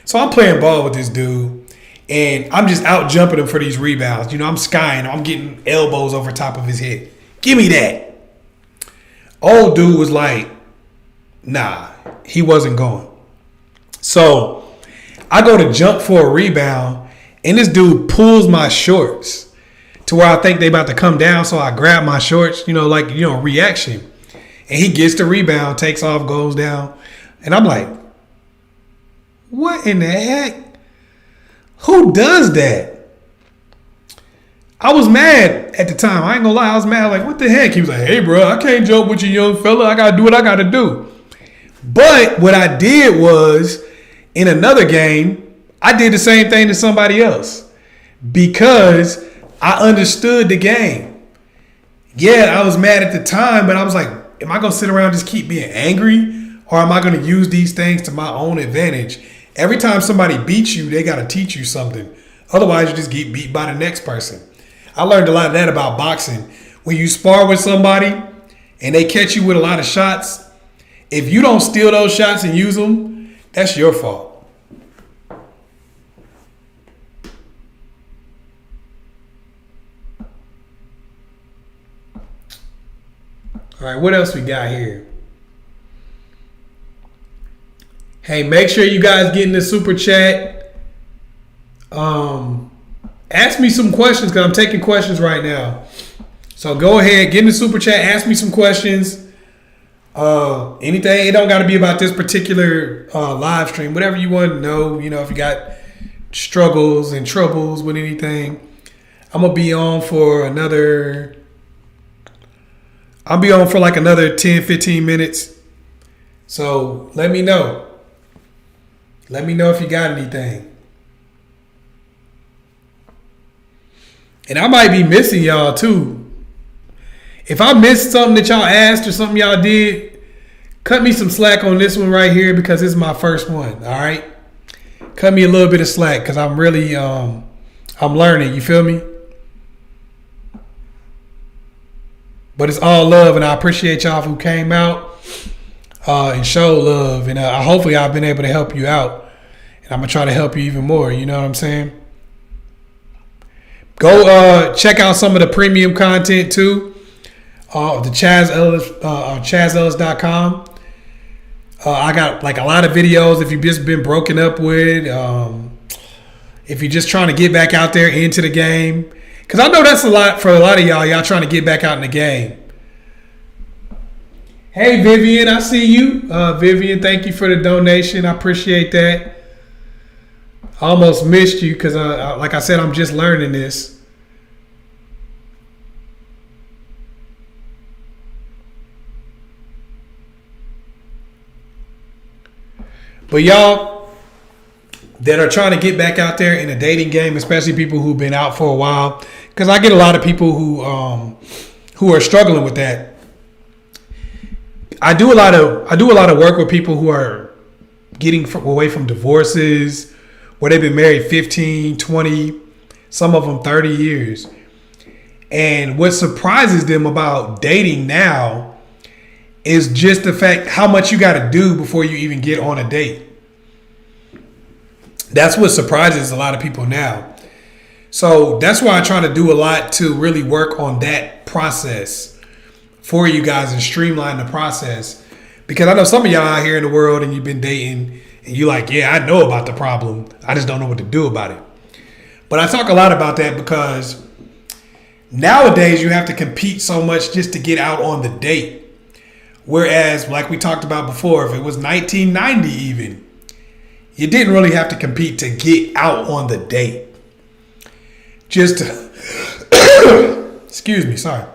So I'm playing ball with this dude, and I'm just out jumping him for these rebounds. You know, I'm skying him. I'm getting elbows over top of his head. Give me that. Old dude was like, nah, he wasn't going. So I go to jump for a rebound, and this dude pulls my shorts to where I think they about to come down. So I grab my shorts, reaction. And he gets the rebound, takes off, goes down. And I'm like, what in the heck? Who does that? I was mad at the time. I ain't gonna lie. I was mad. Like, what the heck? He was like, hey, bro, I can't jump with you, young fella. I gotta do what I gotta do. But what I did was, in another game, I did the same thing to somebody else. Because I understood the game. Yeah, I was mad at the time, but I was like, am I going to sit around and just keep being angry? Or am I going to use these things to my own advantage? Every time somebody beats you, they got to teach you something. Otherwise, you just get beat by the next person. I learned a lot of that about boxing. When you spar with somebody and they catch you with a lot of shots, if you don't steal those shots and use them, that's your fault. All right, what else we got here? Hey, make sure you guys get in the super chat. Ask me some questions because I'm taking questions right now. So go ahead, get in the super chat, ask me some questions. Anything, it don't got to be about this particular live stream. Whatever you want to know, if you got struggles and troubles with anything. I'm going to be on for another... I'll be on for like another 10, 15 minutes. So let me know. Let me know if you got anything. And I might be missing y'all too. If I missed something that y'all asked or something y'all did, cut me some slack on this one right here because this is my first one. All right. Cut me a little bit of slack because I'm really, I'm learning. You feel me? But it's all love, and I appreciate y'all who came out and showed love. And hopefully I've been able to help you out. And I'm going to try to help you even more. You know what I'm saying? Go check out some of the premium content, too. The Chazz Ellis, ChazzEllis.com. I got like a lot of videos if you've just been broken up with. If you're just trying to get back out there into the game. Because I know that's a lot for a lot of y'all. Y'all trying to get back out in the game. Hey, Vivian, I see you. Vivian, thank you for the donation. I appreciate that. I almost missed you because, like I said, I'm just learning this. But y'all that are trying to get back out there in a dating game, especially people who've been out for a while, because I get a lot of people who are struggling with that. I do a lot of work with people who are getting away from divorces, where they've been married 15, 20, some of them 30 years. And what surprises them about dating now is just the fact how much you got to do before you even get on a date. That's what surprises a lot of people now. So that's why I try to do a lot to really work on that process for you guys and streamline the process. Because I know some of y'all out here in the world and you've been dating and you're like, yeah, I know about the problem. I just don't know what to do about it. But I talk a lot about that because nowadays you have to compete so much just to get out on the date. Whereas, like we talked about before, if it was 1990 even, you didn't really have to compete to get out on the date. Just to, excuse me, sorry.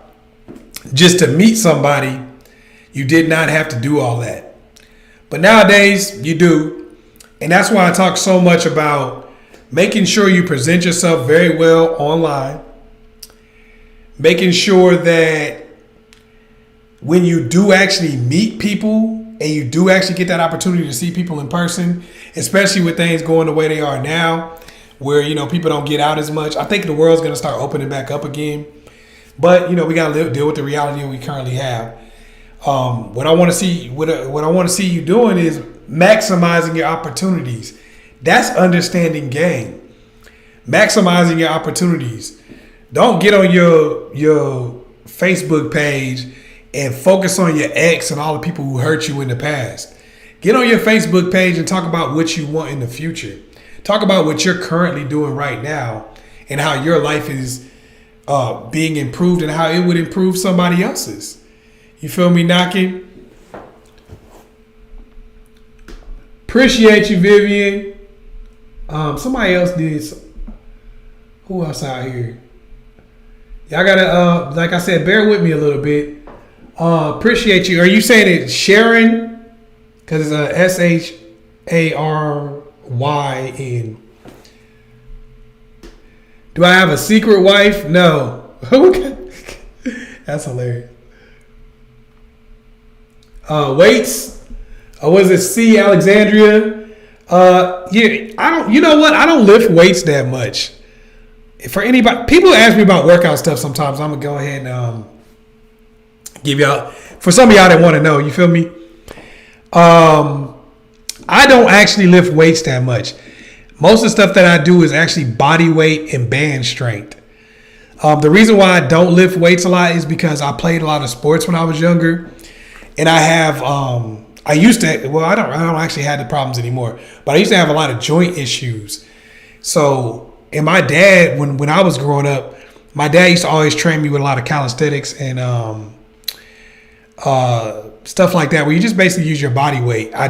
Just to meet somebody, you did not have to do all that. But nowadays, you do. And that's why I talk so much about making sure you present yourself very well online. Making sure that when you do actually meet people and you do actually get that opportunity to see people in person, especially with things going the way they are now, where, you know, people don't get out as much. I think the world's going to start opening back up again. But, you know, we got to deal with the reality we currently have. What I want to see you doing is maximizing your opportunities. That's understanding game. Maximizing your opportunities. Don't get on your Facebook page and focus on your ex and all the people who hurt you in the past. Get on your Facebook page and talk about what you want in the future. Talk about what you're currently doing right now and how your life is being improved and how it would improve somebody else's. You feel me, knocking? Appreciate you, Vivian. Somebody else did. Who else out here? Y'all gotta, like I said, bear with me a little bit. Appreciate you. Are you saying it Sharon? Because it's SHARYN. Do I have a secret wife? No. That's hilarious. Weights. Was it C Alexandria? Yeah, I don't. You know what? I don't lift weights that much. For anybody, people ask me about workout stuff sometimes. I'm gonna go ahead and give y'all. For some of y'all that want to know, you feel me? I don't actually lift weights that much. Most of the stuff that I do is actually body weight and band strength. The reason why I don't lift weights a lot is because I played a lot of sports when I was younger, and I have I used to. Well, I don't actually have the problems anymore, but I used to have a lot of joint issues. So, and my dad, when I was growing up, my dad used to always train me with a lot of calisthenics and stuff like that, where you just basically use your body weight. I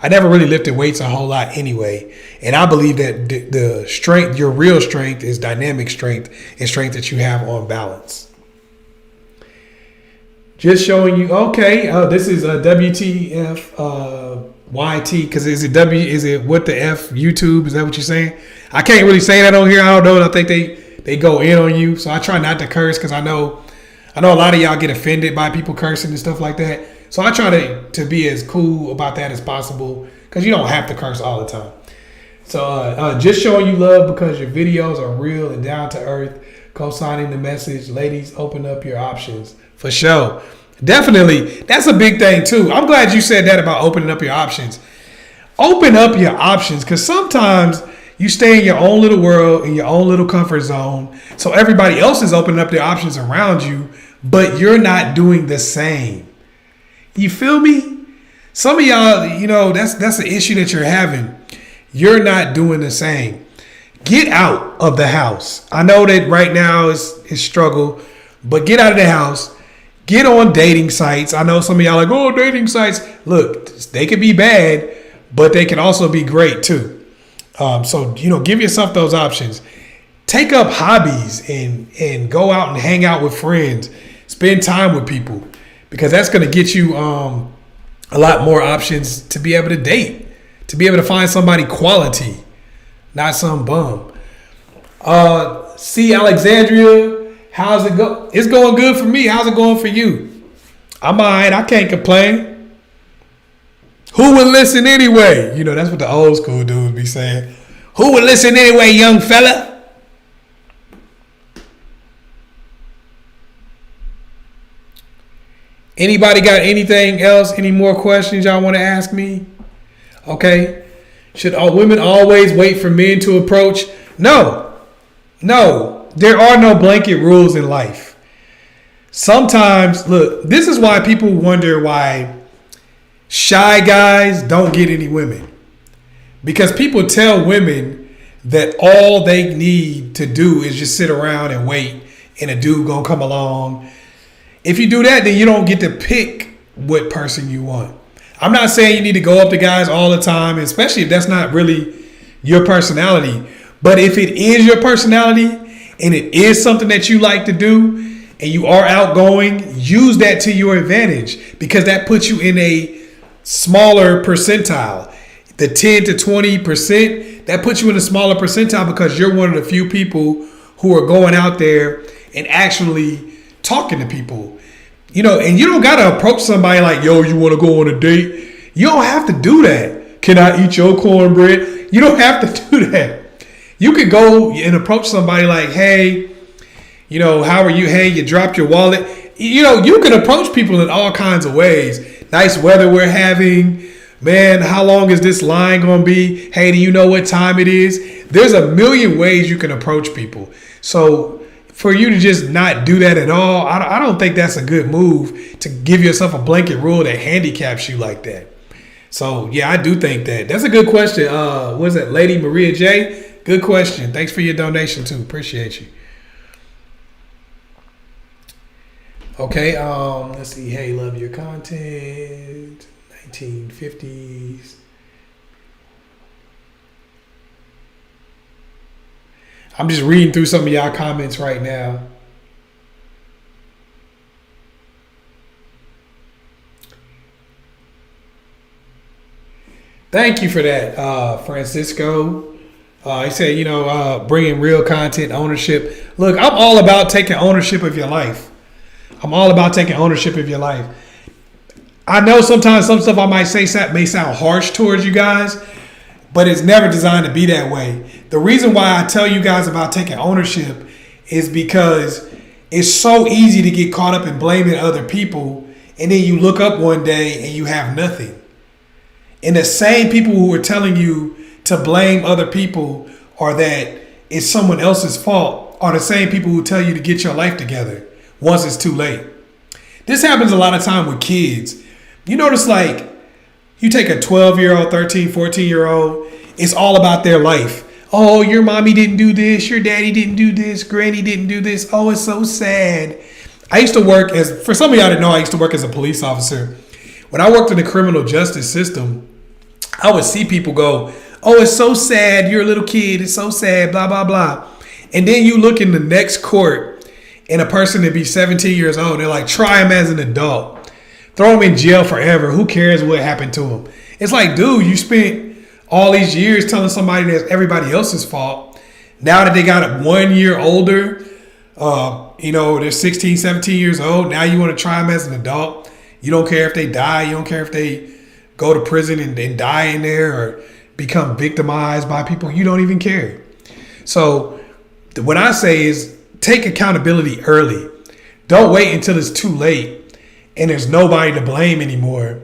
never really lifted weights a whole lot anyway. And I believe that the strength, your real strength, is dynamic strength and strength that you have on balance. Just showing you, okay, this is a WTF YT, because is it what the F YouTube? Is that what you're saying? I can't really say that on here. I don't know. I think they go in on you. So I try not to curse, because I know a lot of y'all get offended by people cursing and stuff like that. So I try to be as cool about that as possible, because you don't have to curse all the time. So just showing you love because your videos are real and down to earth. Co-signing the message. Ladies, open up your options. For sure. Definitely. That's a big thing too. I'm glad you said that about opening up your options. Open up your options, because sometimes you stay in your own little world, in your own little comfort zone. So everybody else is opening up their options around you, but you're not doing the same. You feel me? Some of y'all, you know, that's the issue that you're having. You're not doing the same. Get out of the house. I know that right now is struggle, but get out of the house. Get on dating sites. I know some of y'all are like, oh, dating sites. Look, they can be bad, but they can also be great too. So, you know, give yourself those options. Take up hobbies and go out and hang out with friends. Spend time with people, because that's going to get you a lot more options to be able to date, to be able to find somebody quality, not some bum. See, Alexandria, how's it go? It's going good for me. How's it going for you? I'm all right. I can't complain. Who would listen anyway? You know, that's what the old school dudes be saying. Who would listen anyway, young fella? Anybody got anything else? Any more questions y'all want to ask me? Okay. Should all women always wait for men to approach? No, there are no blanket rules in life. Sometimes, look, this is why people wonder why shy guys don't get any women. Because people tell women that all they need to do is just sit around and wait and a dude gonna come along. If you do that, then you don't get to pick what person you want. I'm not saying you need to go up to guys all the time, especially if that's not really your personality. But if it is your personality and it is something that you like to do and you are outgoing, use that to your advantage, because that puts you in a smaller percentile. The 10 to 20%, that puts you in a smaller percentile because you're one of the few people who are going out there and actually talking to people. And you don't got to approach somebody like, yo, you want to go on a date? You don't have to do that. Can I eat your cornbread? You don't have to do that. You could go and approach somebody like, hey, how are you? Hey, you dropped your wallet. You can approach people in all kinds of ways. Nice weather we're having. Man, how long is this line going to be? Hey, do you know what time it is? There's a million ways you can approach people. So for you to just not do that at all, I don't think that's a good move to give yourself a blanket rule that handicaps you like that. So, yeah, I do think that. That's a good question. What is that, Lady Maria J? Good question. Thanks for your donation, too. Appreciate you. Okay, let's see. Hey, love your content. 1950s. I'm just reading through some of y'all comments right now. Thank you for that, Francisco. He said, bringing real content, ownership. Look, I'm all about taking ownership of your life. I know sometimes some stuff I might say may sound harsh towards you guys, but it's never designed to be that way. The reason why I tell you guys about taking ownership is because it's so easy to get caught up in blaming other people, and then you look up one day and you have nothing. And the same people who are telling you to blame other people or that it's someone else's fault are the same people who tell you to get your life together once it's too late. This happens a lot of time with kids. You notice, like, you take a 12-year-old, 13, 14-year-old, it's all about their life. Oh, your mommy didn't do this. Your daddy didn't do this. Granny didn't do this. Oh, it's so sad. I used to work for some of y'all that know, I used to work as a police officer. When I worked in the criminal justice system, I would see people go, oh, it's so sad. You're a little kid. It's so sad, blah, blah, blah. And then you look in the next court and a person that be 17 years old, they're like, try him as an adult. Throw him in jail forever. Who cares what happened to him? It's like, dude, you spent all these years telling somebody that's everybody else's fault. Now that they got 1 year older, they're 16, 17 years old. Now you want to try them as an adult. You don't care if they die. You don't care if they go to prison and die in there or become victimized by people. You don't even care. So what I say is take accountability early. Don't wait until it's too late and there's nobody to blame anymore.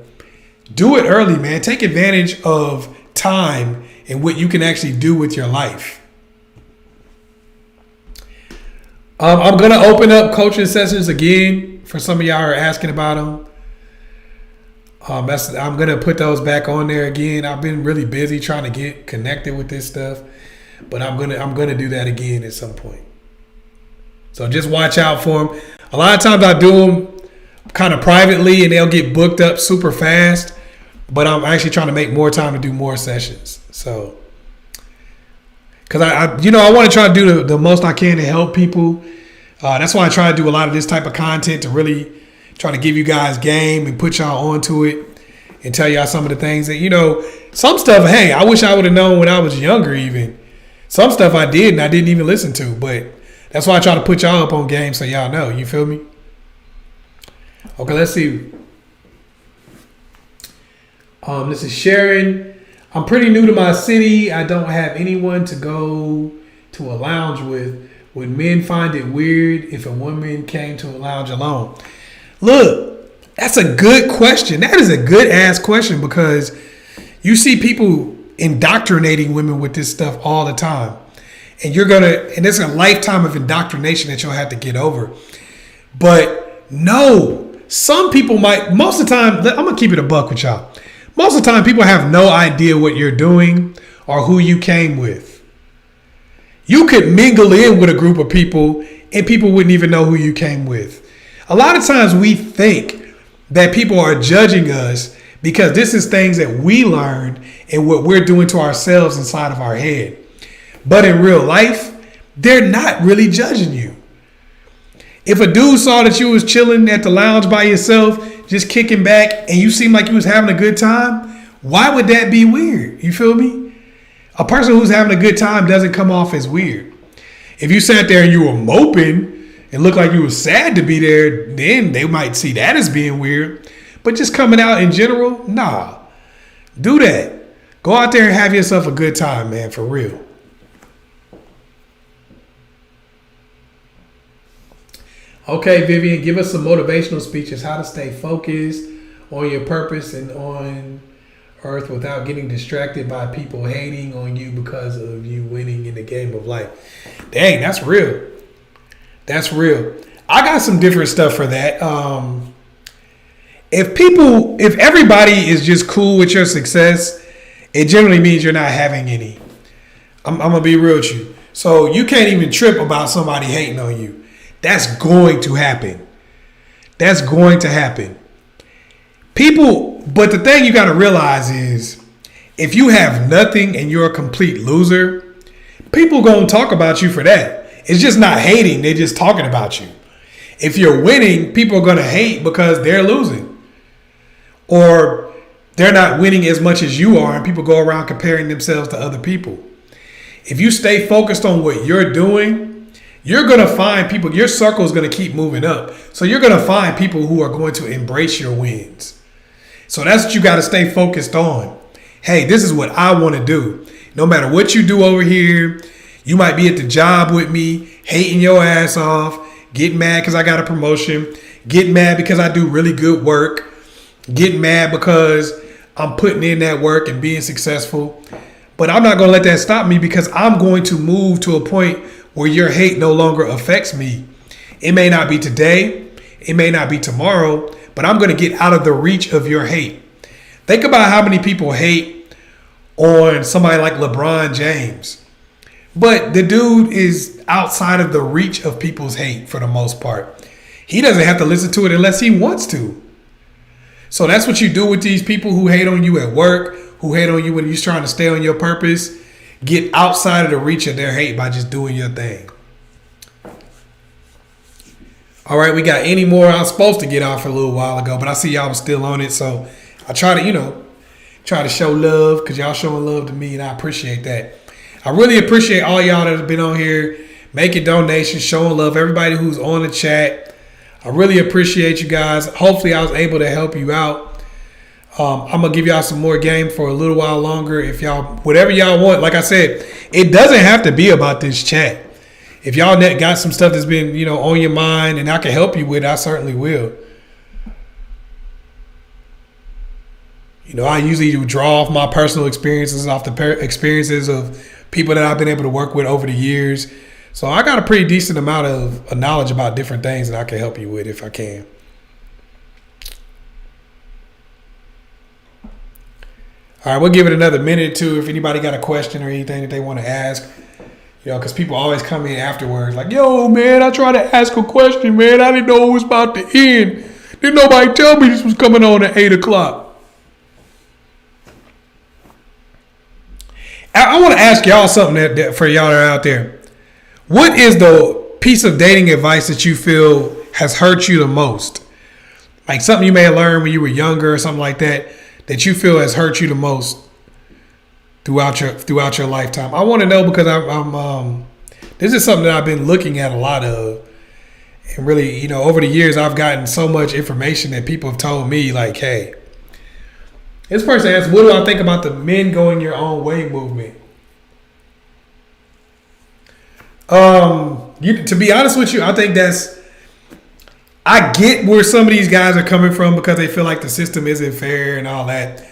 Do it early, man. Take advantage of time and what you can actually do with your life. I'm going to open up coaching sessions again for some of y'all who are asking about them. I'm going to put those back on there again. I've been really busy trying to get connected with this stuff, but I'm going to do that again at some point. So just watch out for them. A lot of times I do them kind of privately and they'll get booked up super fast, but I'm actually trying to make more time to do more sessions. So, because I want to try to do the most I can to help people. That's why I try to do a lot of this type of content to really try to give you guys game and put y'all onto it and tell y'all some of the things that, some stuff, hey, I wish I would have known when I was younger even. Some stuff I did and I didn't even listen to, but that's why I try to put y'all up on game so y'all know. You feel me? Okay, let's see. This is Sharon. I'm pretty new to my city. I don't have anyone to go to a lounge with. Would men find it weird if a woman came to a lounge alone? Look, that's a good question. That is a good ass question because you see people indoctrinating women with this stuff all the time. and it's a lifetime of indoctrination that you'll have to get over. But no, some people most of the time, I'm going to keep it a buck with y'all. Most of the time, people have no idea what you're doing or who you came with. You could mingle in with a group of people and people wouldn't even know who you came with. A lot of times we think that people are judging us because this is things that we learned and what we're doing to ourselves inside of our head. But in real life, they're not really judging you. If a dude saw that you was chilling at the lounge by yourself, just kicking back, and you seemed like you was having a good time, why would that be weird? You feel me? A person who's having a good time doesn't come off as weird. If you sat there and you were moping and looked like you were sad to be there, then they might see that as being weird. But just coming out in general, nah. Do that. Go out there and have yourself a good time, man, for real. Okay, Vivian, give us some motivational speeches, how to stay focused on your purpose and on earth without getting distracted by people hating on you because of you winning in the game of life. Dang, that's real. That's real. I got some different stuff for that. If everybody is just cool with your success, it generally means you're not having any. I'm going to be real with you. So you can't even trip about somebody hating on you. That's going to happen. That's going to happen. But the thing you got to realize is if you have nothing and you're a complete loser, people going to talk about you for that. It's just not hating. They're just talking about you. If you're winning, people are going to hate because they're losing. Or they're not winning as much as you are, and people go around comparing themselves to other people. If you stay focused on what you're doing, you're going to find people, your circle is going to keep moving up. So you're going to find people who are going to embrace your wins. So that's what you got to stay focused on. Hey, this is what I want to do. No matter what you do over here, you might be at the job with me, hating your ass off, getting mad because I got a promotion, getting mad because I do really good work, getting mad because I'm putting in that work and being successful. But I'm not going to let that stop me because I'm going to move to a point where your hate no longer affects me. It may not be today, it may not be tomorrow, but I'm going to get out of the reach of your hate. Think about how many people hate on somebody like LeBron James. But the dude is outside of the reach of people's hate for the most part. He doesn't have to listen to it unless he wants to. So that's what you do with these people who hate on you at work, who hate on you when you're trying to stay on your purpose. Get outside of the reach of their hate by just doing your thing. All right, we got any more? I was supposed to get off a little while ago, but I see y'all was still on it. So I try to show love because y'all showing love to me, and I appreciate that. I really appreciate all y'all that have been on here, making donations, showing love, everybody who's on the chat. I really appreciate you guys. Hopefully I was able to help you out. I'm going to give y'all some more game for a little while longer. If y'all, whatever y'all want, like I said, it doesn't have to be about this chat. If y'all got some stuff that's been, on your mind and I can help you with, I certainly will. I usually draw off my personal experiences, off the experiences of people that I've been able to work with over the years. So I got a pretty decent amount of knowledge about different things that I can help you with if I can. All right, we'll give it another minute or two if anybody got a question or anything that they want to ask. Because people always come in afterwards like, yo, man, I tried to ask a question, man. I didn't know it was about to end. Didn't nobody tell me this was coming on at 8 o'clock. I want to ask y'all something that for y'all that are out there. What is the piece of dating advice that you feel has hurt you the most? Like something you may have learned when you were younger or something like that you feel has hurt you the most throughout your lifetime. I want to know because I'm this is something that I've been looking at a lot of, and really, over the years I've gotten so much information that people have told me like, hey, this person asked, what do I think about the men going your own way movement? To be honest with you, I think I get where some of these guys are coming from because they feel like the system isn't fair and all that.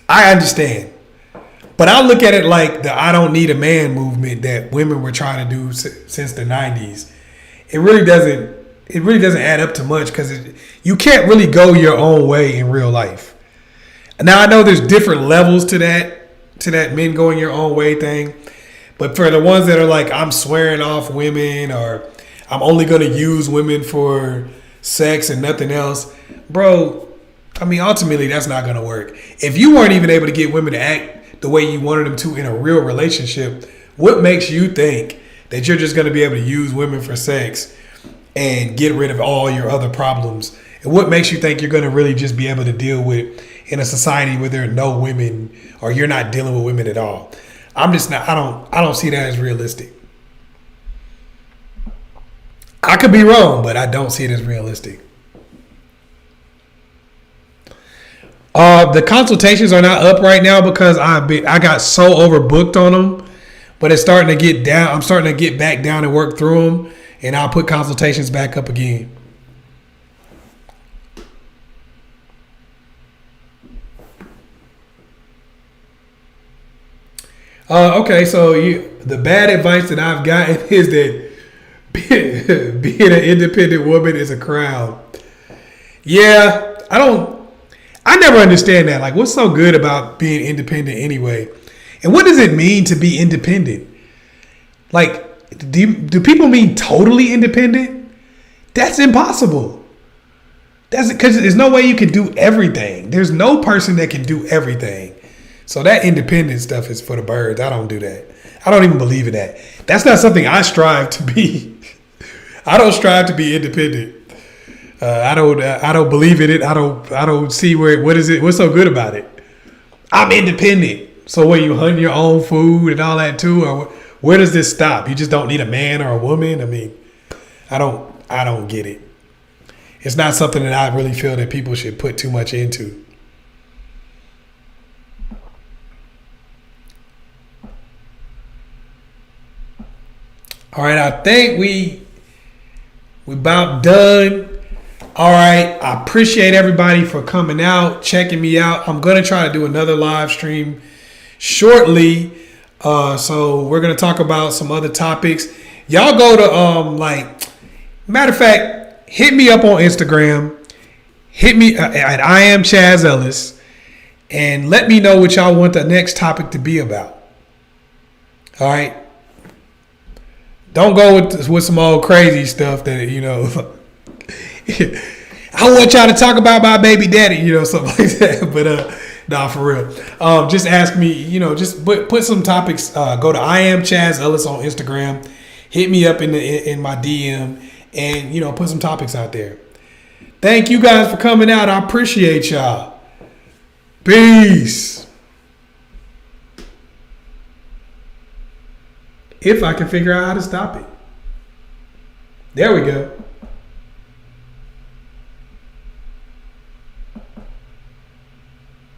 I understand. But I look at it like the "I don't need a man" movement that women were trying to do since the '90s. It really doesn't. It really doesn't add up to much because you can't really go your own way in real life. Now I know there's different levels to that men going your own way thing. But for the ones that are like, I'm swearing off women or I'm only going to use women for sex and nothing else, bro, I mean, ultimately that's not going to work. If you weren't even able to get women to act the way you wanted them to in a real relationship, what makes you think that you're just going to be able to use women for sex and get rid of all your other problems? And what makes you think you're going to really just be able to deal with in a society where there are no women or you're not dealing with women at all? I'm just not. I don't see that as realistic. I could be wrong, but I don't see it as realistic. The consultations are not up right now because I got so overbooked on them, but it's starting to get down. I'm starting to get back down and work through them, and I'll put consultations back up again. Okay, so the bad advice that I've gotten is that being an independent woman is a crown. Yeah, I never understand that. Like, what's so good about being independent anyway? And what does it mean to be independent? Like, do people mean totally independent? That's impossible. That's because there's no way you can do everything. There's no person that can do everything. So that independent stuff is for the birds. I don't do that. I don't even believe in that. That's not something I strive to be. I don't strive to be independent. I don't believe in it. I don't see what's so good about it. I'm independent. So when you hunt your own food and all that too, or where does this stop? You just don't need a man or a woman. I mean, I don't get it. It's not something that I really feel that people should put too much into. All right, I think we about done. All right, I appreciate everybody for coming out, checking me out. I'm gonna try to do another live stream shortly. So we're gonna talk about some other topics. Y'all go to matter of fact, hit me up on Instagram. Hit me at I am Chazz Ellis, and let me know what y'all want the next topic to be about. All right. Don't go with some old crazy stuff that, I want y'all to talk about my baby daddy, something like that. But nah, for real. Just ask me, just put some topics. Go to I am Chazz Ellis on Instagram. Hit me up in my DM and, put some topics out there. Thank you guys for coming out. I appreciate y'all. Peace. If I can figure out how to stop it. There we go.